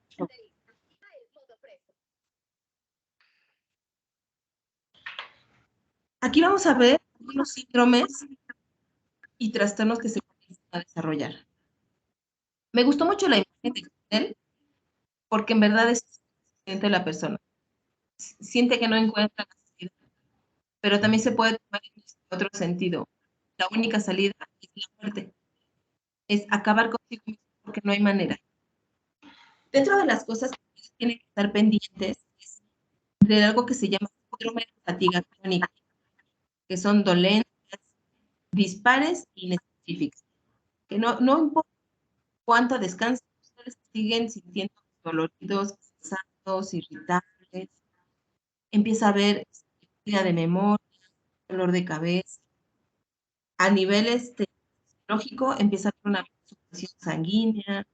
Aquí vamos a ver algunos síndromes y trastornos que se comienzan a desarrollar. Me gustó mucho la imagen de Cristel porque en verdad es siente la persona. Siente que no encuentra la salida, pero también se puede tomar en otro sentido. La única salida es la muerte, es acabar consigo mismo porque no hay manera. Dentro de las cosas que tienen que estar pendientes es de algo que se llama síndrome de fatiga crónica, que son dolencias, dispares e inespecíficas. Que no importa cuánto descansen, ustedes siguen sintiendo doloridos, cansados, irritables. Empieza a haber pérdida de memoria, dolor de cabeza. A nivel lógico, empieza a haber una supresión sanguínea,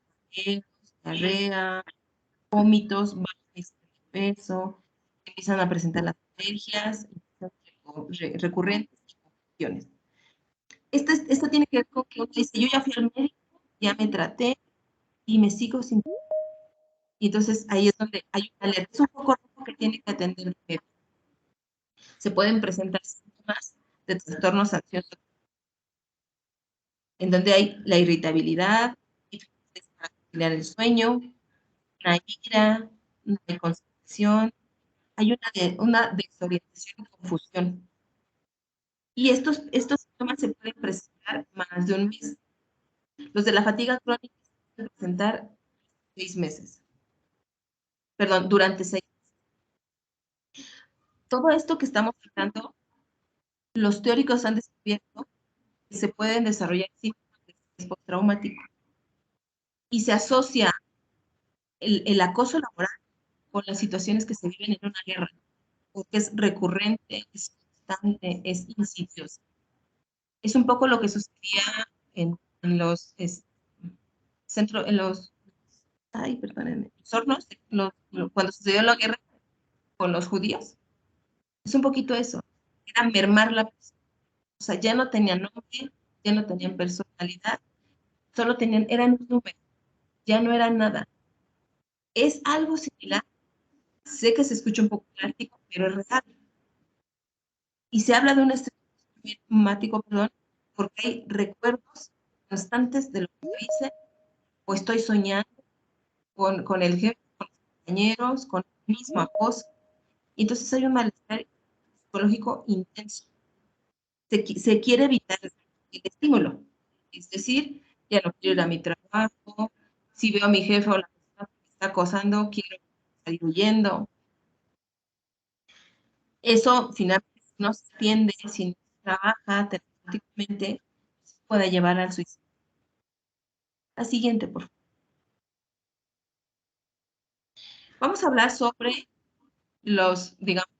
diarrea, vómitos, baja de peso, empiezan a presentar las alergias recurrentes y confusiones. Esto tiene que ver con que uno dice, yo ya fui al médico, ya me traté y me sigo sin... Y entonces ahí es donde hay una alerta. Es un poco rojo que tiene que atender el médico. Se pueden presentar síntomas de trastornos ansiosos, en donde hay la irritabilidad, dificultades para conciliar el sueño, una ira, una desconcentración, hay una desorientación y confusión. Y estos síntomas se pueden presentar más de un mes. Los de la fatiga crónica se pueden presentar 6 meses. Perdón, durante 6 meses. Todo esto que estamos hablando, los teóricos han descubierto que se pueden desarrollar síntomas de estrés postraumático. Y se asocia el acoso laboral con las situaciones que se viven en una guerra, porque es recurrente, es constante, es insidioso. Es un poco lo que sucedía en los centros, en los, ay, perdónenme, los hornos, cuando sucedió la guerra con los judíos. Es un poquito eso, era mermar la persona. O sea, ya no tenían nombre, ya no tenían personalidad, solo eran un número, ya no eran nada. Es algo similar, sé que se escucha un poco plástico, pero es real. Y se habla de un estrés traumático, porque hay recuerdos constantes de lo que hice, o estoy soñando con el jefe, con los compañeros, con el mismo acoso. Y entonces hay un malestar psicológico intenso. Se quiere evitar el estímulo. Es decir, ya no quiero ir a mi trabajo, si veo a mi jefe o la persona que me está acosando, quiero salir huyendo. Eso finalmente no se atiende, si no se trabaja terapéuticamente, puede llevar al suicidio. La siguiente, por favor. Vamos a hablar sobre digamos,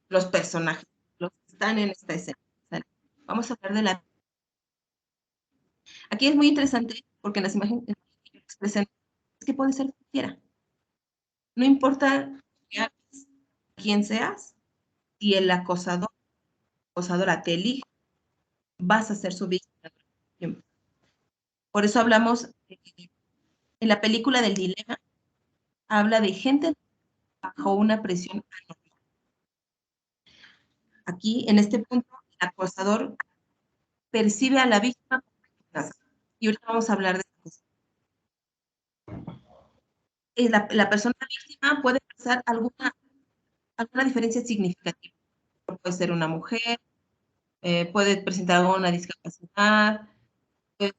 los personajes, los que están en esta escena. ¿Sale? Vamos a hablar de la... Aquí es muy interesante porque en las imágenes que expresan es que puede ser cualquiera. No importa quién seas, si el acosadora te elige, vas a ser su víctima. Por eso hablamos, en la película del dilema, habla de gente bajo una presión anormal. Aquí, en este punto, el acosador percibe a la víctima como amenaza. Y ahorita vamos a hablar de eso. La persona víctima puede pasar alguna diferencia significativa. Puede ser una mujer, puede presentar alguna discapacidad, puede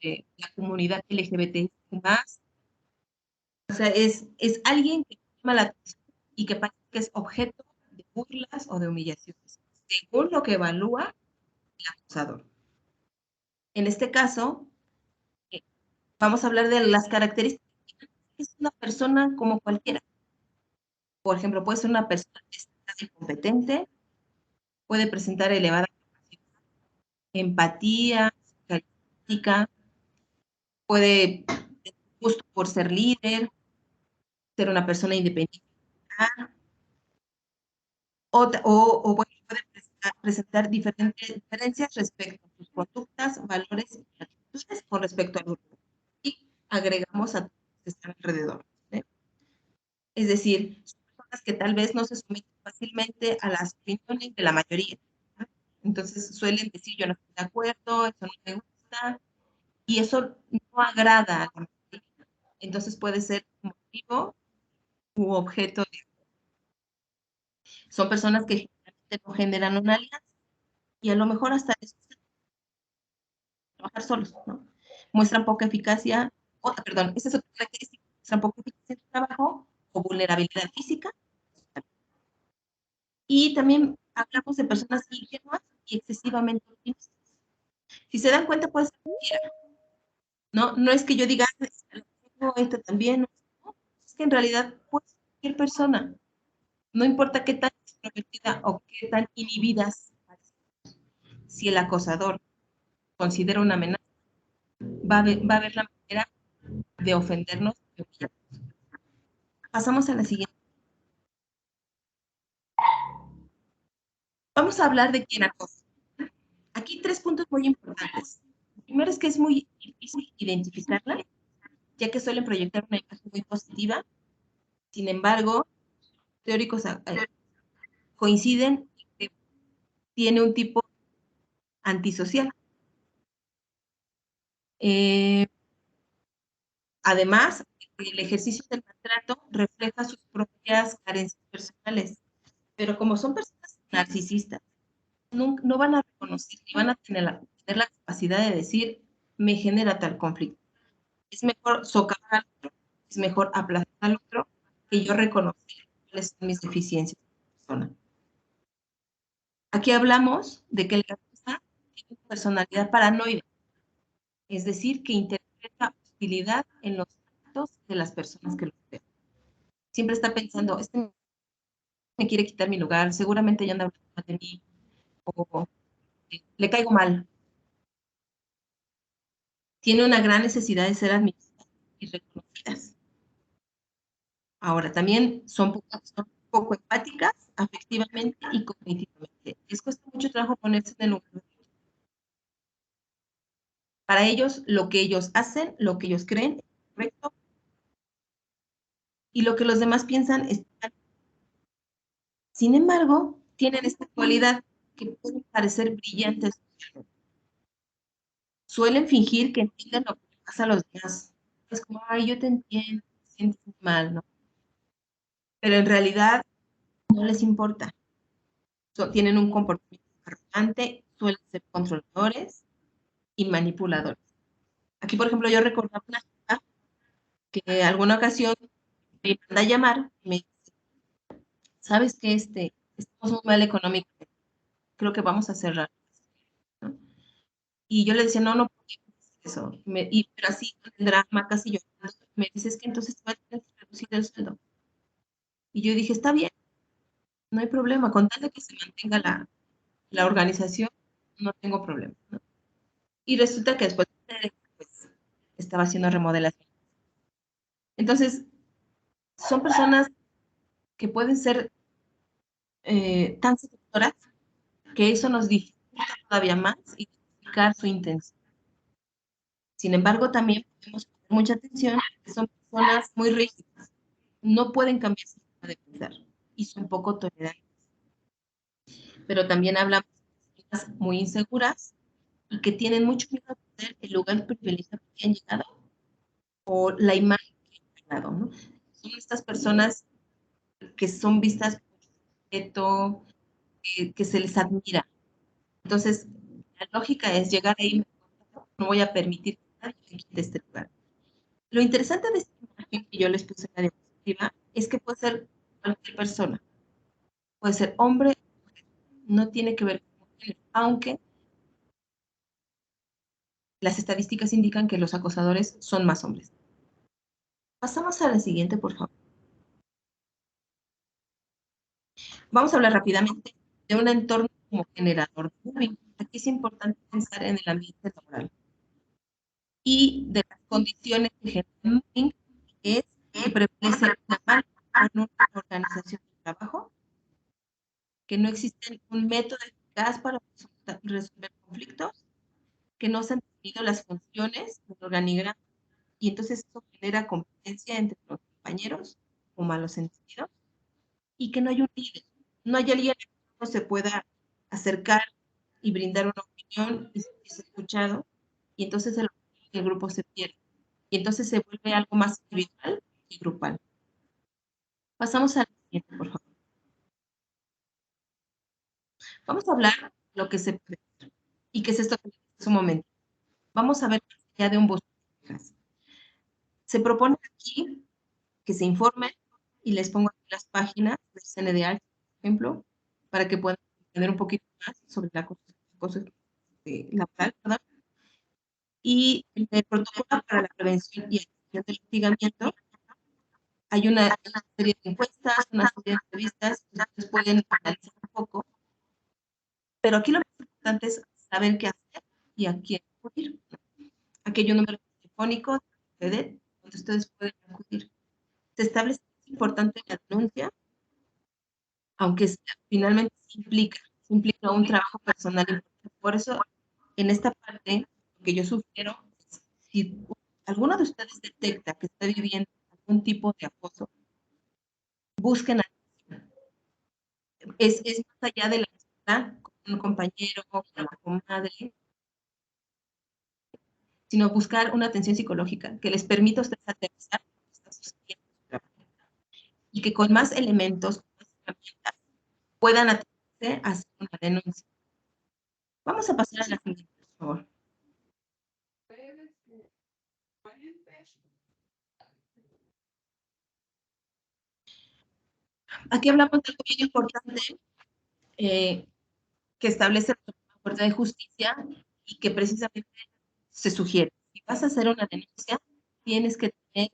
ser la comunidad LGBT más. O sea, es alguien que llama la atención y que parece que es objeto de burlas o de humillaciones, según lo que evalúa el acusador. En este caso, vamos a hablar de las características. Es una persona como cualquiera. Por ejemplo, puede ser una persona incompetente, puede presentar elevada capacidad, empatía, carismática, puede tener gusto por ser líder, ser una persona independiente, o bueno, puede presentar diferencias respecto a sus conductas, valores y actitudes con respecto al grupo. Y agregamos a todos los que están alrededor. Es decir, son personas que tal vez no se someten fácilmente a las opiniones de la mayoría. Entonces suelen decir, yo no estoy de acuerdo, eso no me gusta, y eso no agrada a la mayoría. Entonces puede ser motivo u objeto de... Son personas que generalmente no generan una alianza y a lo mejor hasta les gusta trabajar solos, ¿no? Muestran poca eficacia, perdón, esa es otra característica, muestran poca eficacia en su trabajo o vulnerabilidad física. Y también hablamos de personas ingenuas y excesivamente optimistas. Si se dan cuenta, puede ser cualquiera. No es que yo diga, esto también, no, es que en realidad puede ser cualquier persona. No importa qué tan extrovertida o qué tan inhibidas. Si el acosador considera una amenaza, va a ver la manera de ofendernos. Pasamos a la siguiente. Vamos a hablar de quién acosa. Aquí 3 puntos muy importantes. El primero es que es muy difícil identificarla, ya que suelen proyectar una imagen muy positiva. Sin embargo, teóricos coinciden en que tiene un tipo antisocial. Además, el ejercicio del maltrato refleja sus propias carencias personales, pero como son personas narcisistas, no van a reconocer ni van a tener la capacidad de decir, me genera tal conflicto. Es mejor socavar al otro, es mejor aplastar al otro, que yo reconocer cuáles son mis deficiencias como persona. Aquí hablamos de que el artista tiene una personalidad paranoide, es decir, que interpreta hostilidad en los actos de las personas que lo rodean. Siempre está pensando, este me quiere quitar mi lugar, seguramente ya anda hablando de mí, o le caigo mal. Tiene una gran necesidad de ser admitidas y reconocidas. Ahora, también son poco empáticas, afectivamente y cognitivamente. Les cuesta mucho trabajo ponerse en el lugar de otros. Para ellos, lo que ellos hacen, lo que ellos creen es correcto, y lo que los demás piensan está mal. Sin embargo, tienen esta cualidad que pueden parecer brillantes. Suelen fingir que entienden lo que le pasa a los demás. Es como, ay, yo te entiendo, te sientes mal, ¿no? Pero en realidad no les importa. Tienen un comportamiento arrogante, suelen ser controladores y manipuladores. Aquí, por ejemplo, yo recordaba una chica que en alguna ocasión me manda a llamar y me dice, ¿sabes qué? Estamos muy mal económicamente, creo que vamos a cerrar, ¿no? Y yo le decía, no podemos hacer eso. Pero así, con el drama, casi llorando, me dice, es que entonces te va a tener que reducir el sueldo. Y yo dije, está bien, no hay problema, con tal de que se mantenga la organización, no tengo problema, ¿no? Y resulta que después pues, estaba haciendo remodelación. Entonces, son personas que pueden ser tan seductoras que eso nos dificulta todavía más identificar su intención. Sin embargo, también podemos poner mucha atención que son personas muy rígidas, no pueden cambiar su forma de pensar y son poco tolerantes. Pero también hablamos de personas muy inseguras y que tienen mucho miedo a perder el lugar privilegiado que han llegado o la imagen que han ganado, ¿no? Son estas personas que son vistas con respeto, que se les admira. Entonces, la lógica es llegar ahí, no voy a permitir que nadie me quite este lugar. Lo interesante de esta imagen que yo les puse en la diapositiva es que puede ser cualquier persona, puede ser hombre, no tiene que ver con género, aunque las estadísticas indican que los acosadores son más hombres. Pasamos a la siguiente, por favor. Vamos a hablar rápidamente de un entorno como generador de bullying. Aquí es importante pensar en el ambiente laboral. y de las condiciones que genera el mobbing es que prevalece una mala organización del trabajo, que no existe un método eficaz para resolver conflictos, que no se han definido las funciones del organigrama, y entonces eso genera competencia entre los compañeros o malos entendidos, y que no hay un líder, no hay alguien que uno se pueda acercar y brindar una opinión y sentirse escuchado, y entonces el grupo se pierde, y entonces se vuelve algo más individual y grupal. Pasamos al siguiente, por favor. Vamos a hablar de lo que se puede hacer. ¿Y qué es esto que les dije hace un momento? Vamos a ver más allá de un bosque de quejas. Se propone aquí que se informen, y les pongo aquí las páginas del CNDH, por ejemplo, para que puedan entender un poquito más sobre la cosa laboral, ¿verdad? Y en el protocolo para la prevención y acción del hostigamiento hay una serie de encuestas, una serie de entrevistas, que ustedes pueden analizar un poco, pero aquí lo más importante es saber qué hacer y a quién acudir. Aquí hay un número telefónico de donde ustedes pueden acudir. Se establece que es importante la denuncia, aunque finalmente se implica un trabajo personal importante. Por eso, en esta parte, lo que yo sugiero es, si alguno de ustedes detecta que está viviendo algún tipo de acoso, busquen ayuda. Es más allá de la amistad con un compañero, con la comadre, sino buscar una atención psicológica que les permita a ustedes aterrizar lo que está sucediendo y que con más elementos, con más herramientas, puedan atreverse a hacer una denuncia. Vamos a pasar a la siguiente, por favor. Aquí hablamos de algo bien importante que establece la Corte de Justicia y que precisamente se sugiere. Si vas a hacer una denuncia, tienes que tener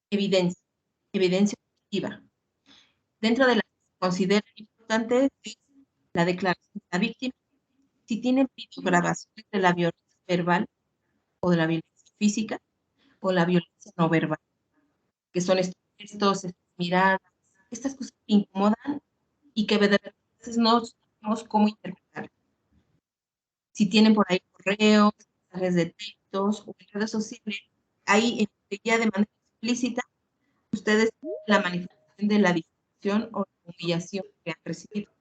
evidencia objetiva. Dentro de las que se considera importante es la declaración de la víctima, si tienen videograbaciones de la violencia verbal o de la violencia física o la violencia no verbal, que son estos gestos, estas miradas, estas cosas que incomodan y que a veces no sabemos cómo interpretar. Si tienen por ahí correos, mensajes de textos o redes sociales, ahí ya de manera explícita ustedes tienen la manifestación de la difamación o la humillación que han recibido.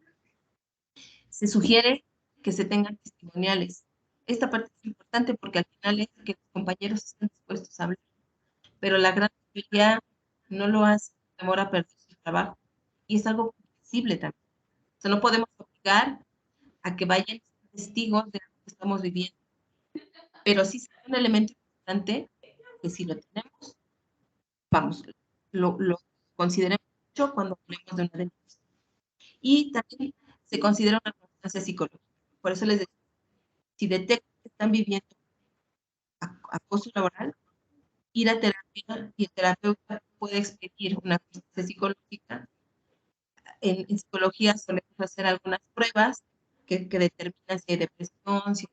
Se sugiere que se tengan testimoniales. Esta parte es importante porque al final es que los compañeros están dispuestos a hablar, pero la gran mayoría no lo hace, temor a perder su trabajo, y es algo comprensible también. O sea, no podemos obligar a que vayan testigos de lo que estamos viviendo, pero sí es un elemento importante que si lo tenemos, vamos, lo consideremos mucho cuando hablemos de una denuncia. Y también se considera una constancia psicológica. Por eso les decía, si detectan que están viviendo acoso laboral, ir a terapia, y el terapeuta puede expedir una constancia psicológica. En psicología solemos hacer algunas pruebas que determinan si hay depresión, si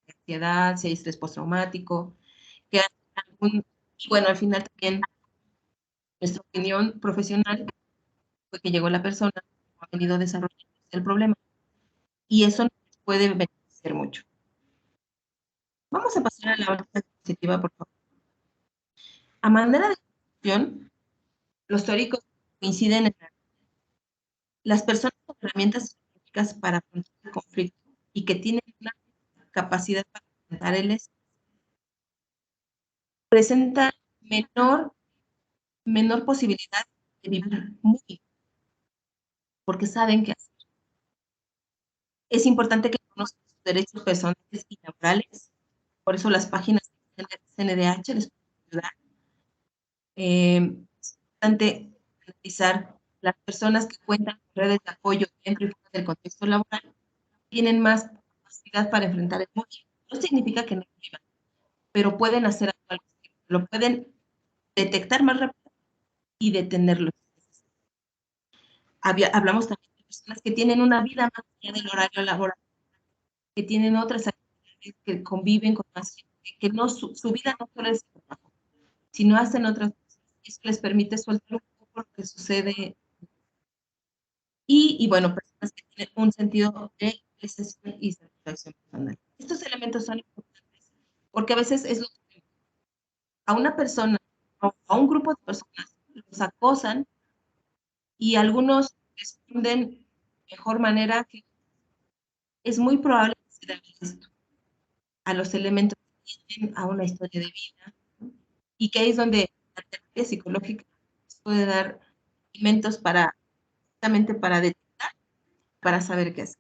hay ansiedad, si hay estrés postraumático, que bueno, al final también nuestra opinión profesional fue que llegó la persona, ha venido desarrollando el problema, y eso nos puede beneficiar mucho. Vamos a pasar a la otra diapositiva, por favor. A manera de conclusión, los teóricos coinciden en las personas con herramientas específicas para afrontar el conflicto y que tienen una capacidad para enfrentar el estrés, presentan menor posibilidad de vivir muy bien, porque saben qué hacer. Es importante que conozcan sus derechos personales y laborales, por eso las páginas del CNDH les pueden ayudar. Es importante analizar las personas que cuentan con redes de apoyo dentro y fuera del contexto laboral, tienen más capacidad para enfrentar el bullying. No significa que no lo vivan, pero pueden hacer algo, lo pueden detectar más rápido y detenerlo. Hablamos también de personas que tienen una vida más allá del horario laboral, que tienen otras actividades que conviven con más gente, que no, su vida no solo es el trabajo, sino hacen otras cosas. Eso les permite soltar un poco lo que sucede. Y bueno, personas que tienen un sentido de realización y satisfacción personal. Estos elementos son importantes porque a veces es lo que a una persona o a un grupo de personas los acosan y algunos responden de mejor manera que es muy probable que se deba esto a los elementos que tienen a una historia de vida, ¿no? Y que ahí es donde la terapia psicológica puede dar elementos para, justamente para detectar, para saber qué hacer.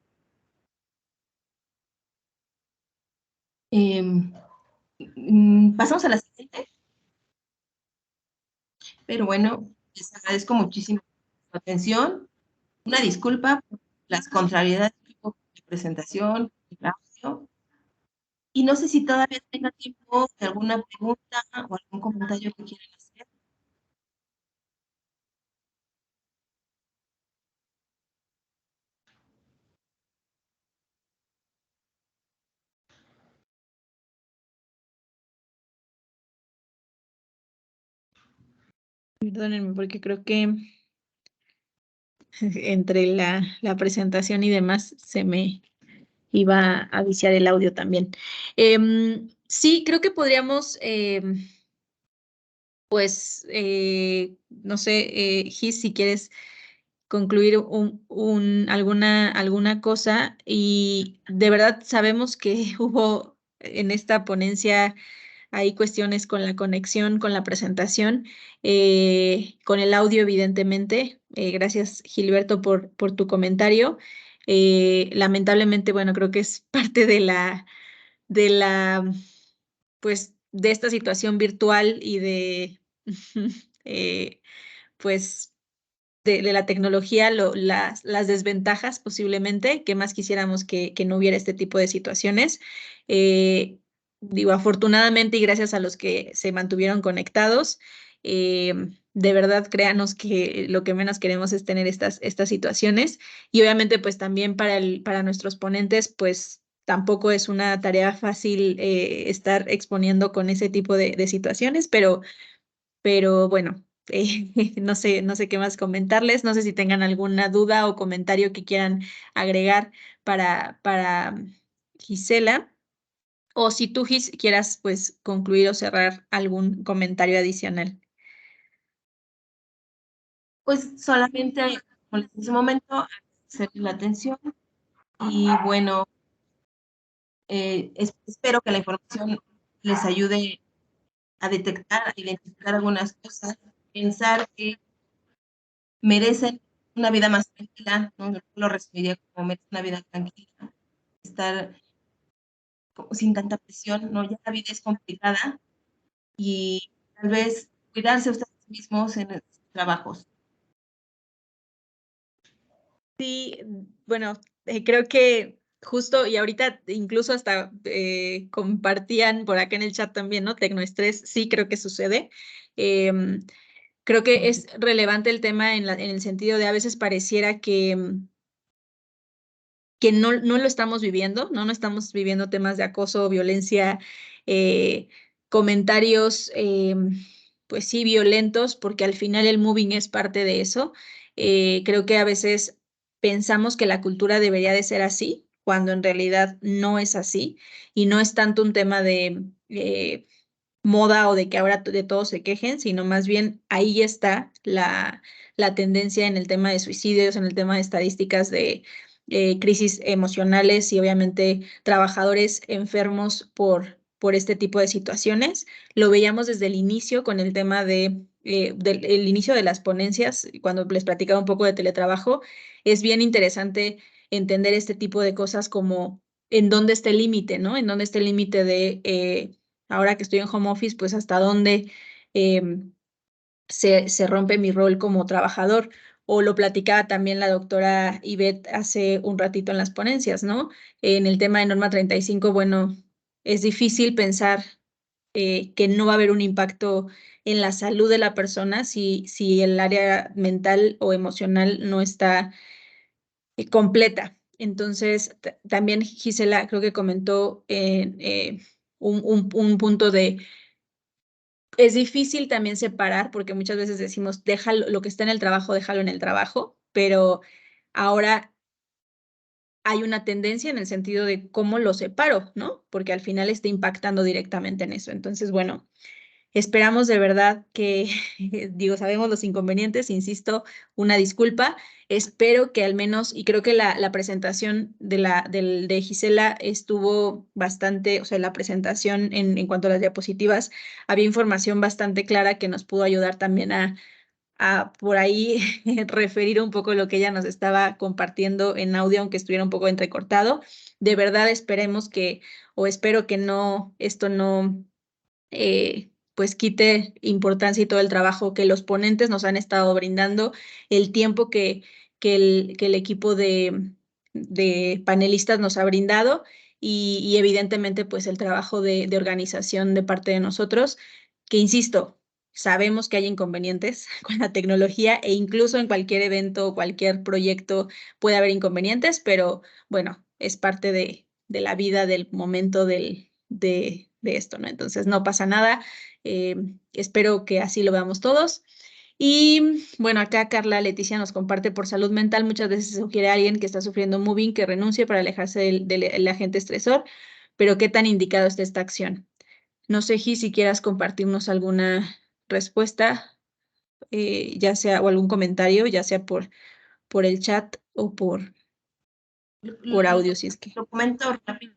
Pasamos a la siguiente. Pero bueno, les agradezco muchísimo su atención. Una disculpa por las contrariedades que hubo de presentación, el audio. Y no sé si todavía tenga tiempo de alguna pregunta o algún comentario que quieran hacer. Perdónenme, porque creo que entre la presentación y demás se me iba a viciar el audio también. Sí, creo que podríamos, pues, no sé, Gis, si quieres concluir alguna cosa. Y de verdad sabemos que hubo en esta ponencia, hay cuestiones con la conexión, con la presentación, con el audio, evidentemente. Gracias, Gilberto, por tu comentario. Lamentablemente, bueno, creo que es parte de la, pues, de esta situación virtual y de, pues, de la tecnología, las desventajas posiblemente, que más quisiéramos que no hubiera este tipo de situaciones. Digo, afortunadamente y gracias a los que se mantuvieron conectados, de verdad créanos que lo que menos queremos es tener estas situaciones. Y obviamente pues también para nuestros ponentes pues tampoco es una tarea fácil estar exponiendo con ese tipo de situaciones, pero bueno, no sé qué más comentarles. No sé si tengan alguna duda o comentario que quieran agregar para Gisela, o si tú, Gis, quieras pues concluir o cerrar algún comentario adicional. Pues solamente, como les dije hace un momento, agradecer la atención y bueno, espero que la información les ayude a detectar, a identificar algunas cosas, pensar que merecen una vida más tranquila, ¿no? Yo lo resumiría como merecen una vida tranquila, estar sin tanta presión, ¿no? Ya la vida es complicada y tal vez cuidarse ustedes mismos en sus trabajos. Sí, bueno, creo que justo, y ahorita incluso hasta compartían por acá en el chat también, ¿no? Tecnoestrés, sí creo que sucede. Creo que es relevante el tema en el sentido de a veces pareciera que no lo estamos viviendo, ¿no? No estamos viviendo temas de acoso, violencia, comentarios, pues sí, violentos, porque al final el moving es parte de eso. Creo que a veces pensamos que la cultura debería de ser así, cuando en realidad no es así, y no es tanto un tema de moda o de que ahora de todos se quejen, sino más bien ahí está la tendencia en el tema de suicidios, en el tema de estadísticas de crisis emocionales y obviamente trabajadores enfermos por este tipo de situaciones. Lo veíamos desde el inicio con el tema del el inicio de las ponencias, cuando les platicaba un poco de teletrabajo. Es bien interesante entender este tipo de cosas como en dónde está el límite, ¿no? En dónde está el límite de ahora que estoy en home office, pues hasta dónde se rompe mi rol como trabajador. O lo platicaba también la doctora Ivette hace un ratito en las ponencias, ¿no? En el tema de norma 35, bueno, es difícil pensar que no va a haber un impacto en la salud de la persona si el área mental o emocional no está completa. Entonces, también Gisela creo que comentó un punto de, es difícil también separar, porque muchas veces decimos, déjalo, lo que está en el trabajo, déjalo en el trabajo, pero ahora hay una tendencia en el sentido de cómo lo separo, ¿no? Porque al final está impactando directamente en eso. Entonces, bueno, esperamos de verdad que, digo, sabemos los inconvenientes, insisto, una disculpa. Espero que al menos, y creo que la presentación de Gisela estuvo bastante, o sea, la presentación en cuanto a las diapositivas, había información bastante clara que nos pudo ayudar también a por ahí referir un poco lo que ella nos estaba compartiendo en audio, aunque estuviera un poco entrecortado. De verdad esperemos que, o espero que no, esto no, pues quite importancia y todo el trabajo que los ponentes nos han estado brindando, el tiempo que el equipo de panelistas nos ha brindado y evidentemente pues el trabajo de organización de parte de nosotros, que insisto, sabemos que hay inconvenientes con la tecnología e incluso en cualquier evento o cualquier proyecto puede haber inconvenientes, pero bueno, es parte de la vida, del momento de esto, ¿no? Entonces no pasa nada. Espero que así lo veamos todos. Y bueno, acá Carla Leticia nos comparte por salud mental. Muchas veces se sugiere a alguien que está sufriendo moving que renuncie para alejarse del agente estresor, pero ¿qué tan indicado está esta acción? No sé, Gi, si quieras compartirnos alguna respuesta, ya sea, o algún comentario, ya sea por el chat o por audio, si es que. Lo comento rápido.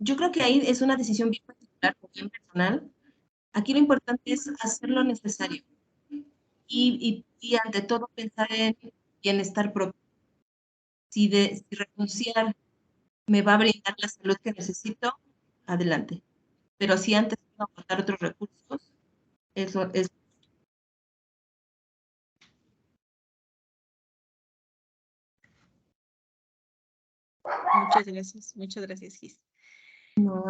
Yo creo que ahí es una decisión bien particular, bien personal. Aquí lo importante es hacer lo necesario y ante todo pensar en bienestar propio. Si renunciar me va a brindar la salud que necesito, adelante. Pero si antes puedo aportar otros recursos, eso es. Muchas gracias, Gis. No,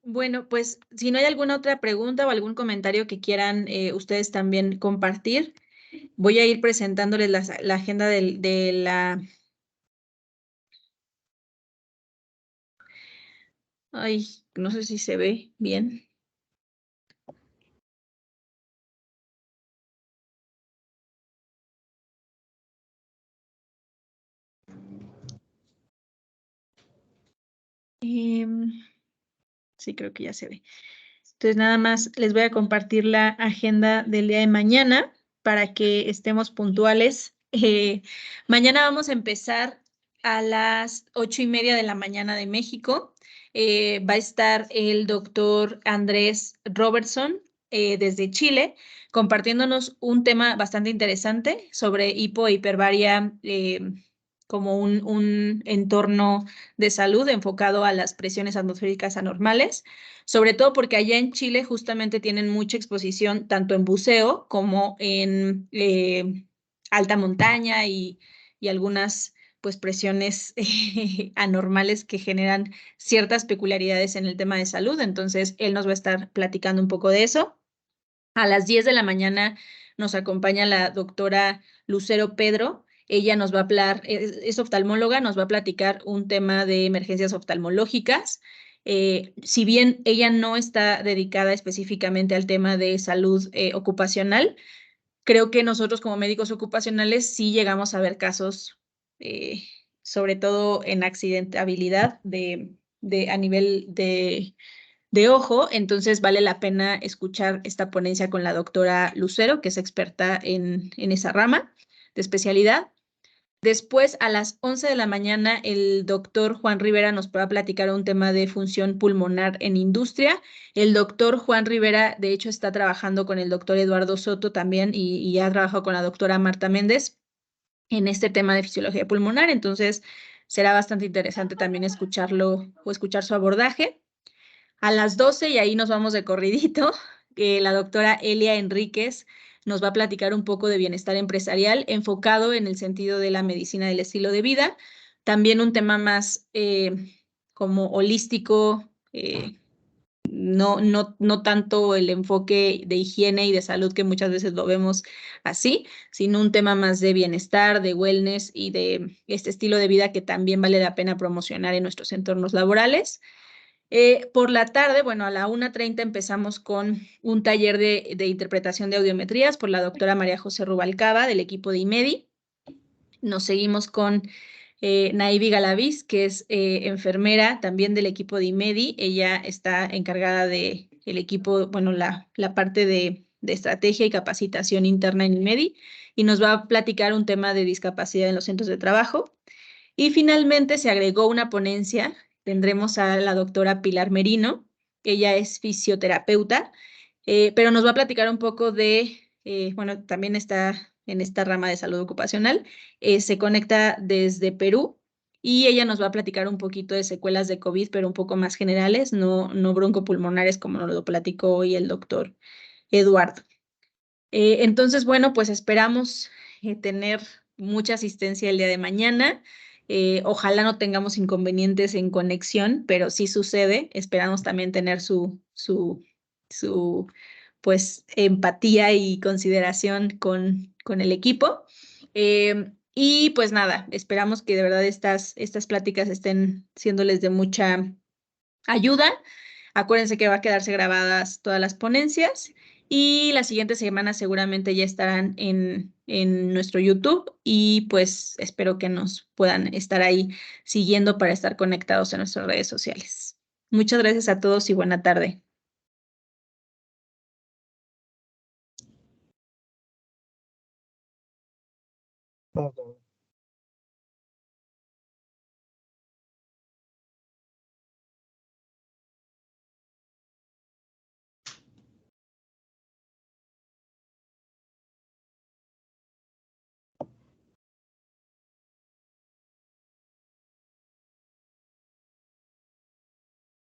Bueno, pues si no hay alguna otra pregunta o algún comentario que quieran ustedes también compartir, voy a ir presentándoles la agenda de la... Ay, no sé si se ve bien. Sí, creo que ya se ve. Entonces, nada más les voy a compartir la agenda del día de mañana para que estemos puntuales. Mañana vamos a empezar a las 8:30 de la mañana de México. Va a estar el doctor Andrés Robertson desde Chile, compartiéndonos un tema bastante interesante sobre hipo e hiperbaria como un entorno de salud enfocado a las presiones atmosféricas anormales, sobre todo porque allá en Chile justamente tienen mucha exposición tanto en buceo como en alta montaña y algunas pues presiones anormales que generan ciertas peculiaridades en el tema de salud. Entonces, él nos va a estar platicando un poco de eso. A las 10 de la mañana nos acompaña la doctora Lucero Pedro. Ella nos va a hablar, es oftalmóloga, nos va a platicar un tema de emergencias oftalmológicas. Si bien ella no está dedicada específicamente al tema de salud ocupacional, creo que nosotros como médicos ocupacionales sí llegamos a ver casos, sobre todo en accidentabilidad a nivel de ojo, entonces vale la pena escuchar esta ponencia con la doctora Lucero, que es experta en esa rama de especialidad. Después, a las 11 de la mañana, el doctor Juan Rivera nos va a platicar un tema de función pulmonar en industria. El doctor Juan Rivera, de hecho, está trabajando con el doctor Eduardo Soto también y ha trabajado con la doctora Marta Méndez en este tema de fisiología pulmonar. Entonces, será bastante interesante también escucharlo o escuchar su abordaje. A las 12, y ahí nos vamos de corridito, la doctora Elia Enríquez nos va a platicar un poco de bienestar empresarial enfocado en el sentido de la medicina del estilo de vida. También un tema más como holístico, no tanto el enfoque de higiene y de salud, que muchas veces lo vemos así, sino un tema más de bienestar, de wellness y de este estilo de vida que también vale la pena promocionar en nuestros entornos laborales. Por la tarde, bueno, a la 1:30 empezamos con un taller de interpretación de audiometrías por la doctora María José Rubalcaba del equipo de IMEDI. Nos seguimos con Naivi Galaviz, que es enfermera también del equipo de IMEDI. Ella está encargada del equipo, bueno, la parte de estrategia y capacitación interna en IMEDI, y nos va a platicar un tema de discapacidad en los centros de trabajo. Y finalmente se agregó una ponencia. Tendremos a la doctora Pilar Merino. Ella es fisioterapeuta, pero nos va a platicar un poco de, bueno, también está en esta rama de salud ocupacional. Se conecta desde Perú y ella nos va a platicar un poquito de secuelas de COVID, pero un poco más generales, no broncopulmonares como nos lo platicó hoy el doctor Eduardo. Entonces, bueno, pues esperamos tener mucha asistencia el día de mañana. Ojalá no tengamos inconvenientes en conexión, pero sí sucede. Esperamos también tener su pues empatía y consideración con el equipo. Y pues nada, esperamos que de verdad estas pláticas estén siéndoles de mucha ayuda. Acuérdense que va a quedarse grabadas todas las ponencias y la siguiente semana seguramente ya estarán en nuestro YouTube, y pues espero que nos puedan estar ahí siguiendo para estar conectados en nuestras redes sociales. Muchas gracias a todos y buena tarde. Todo.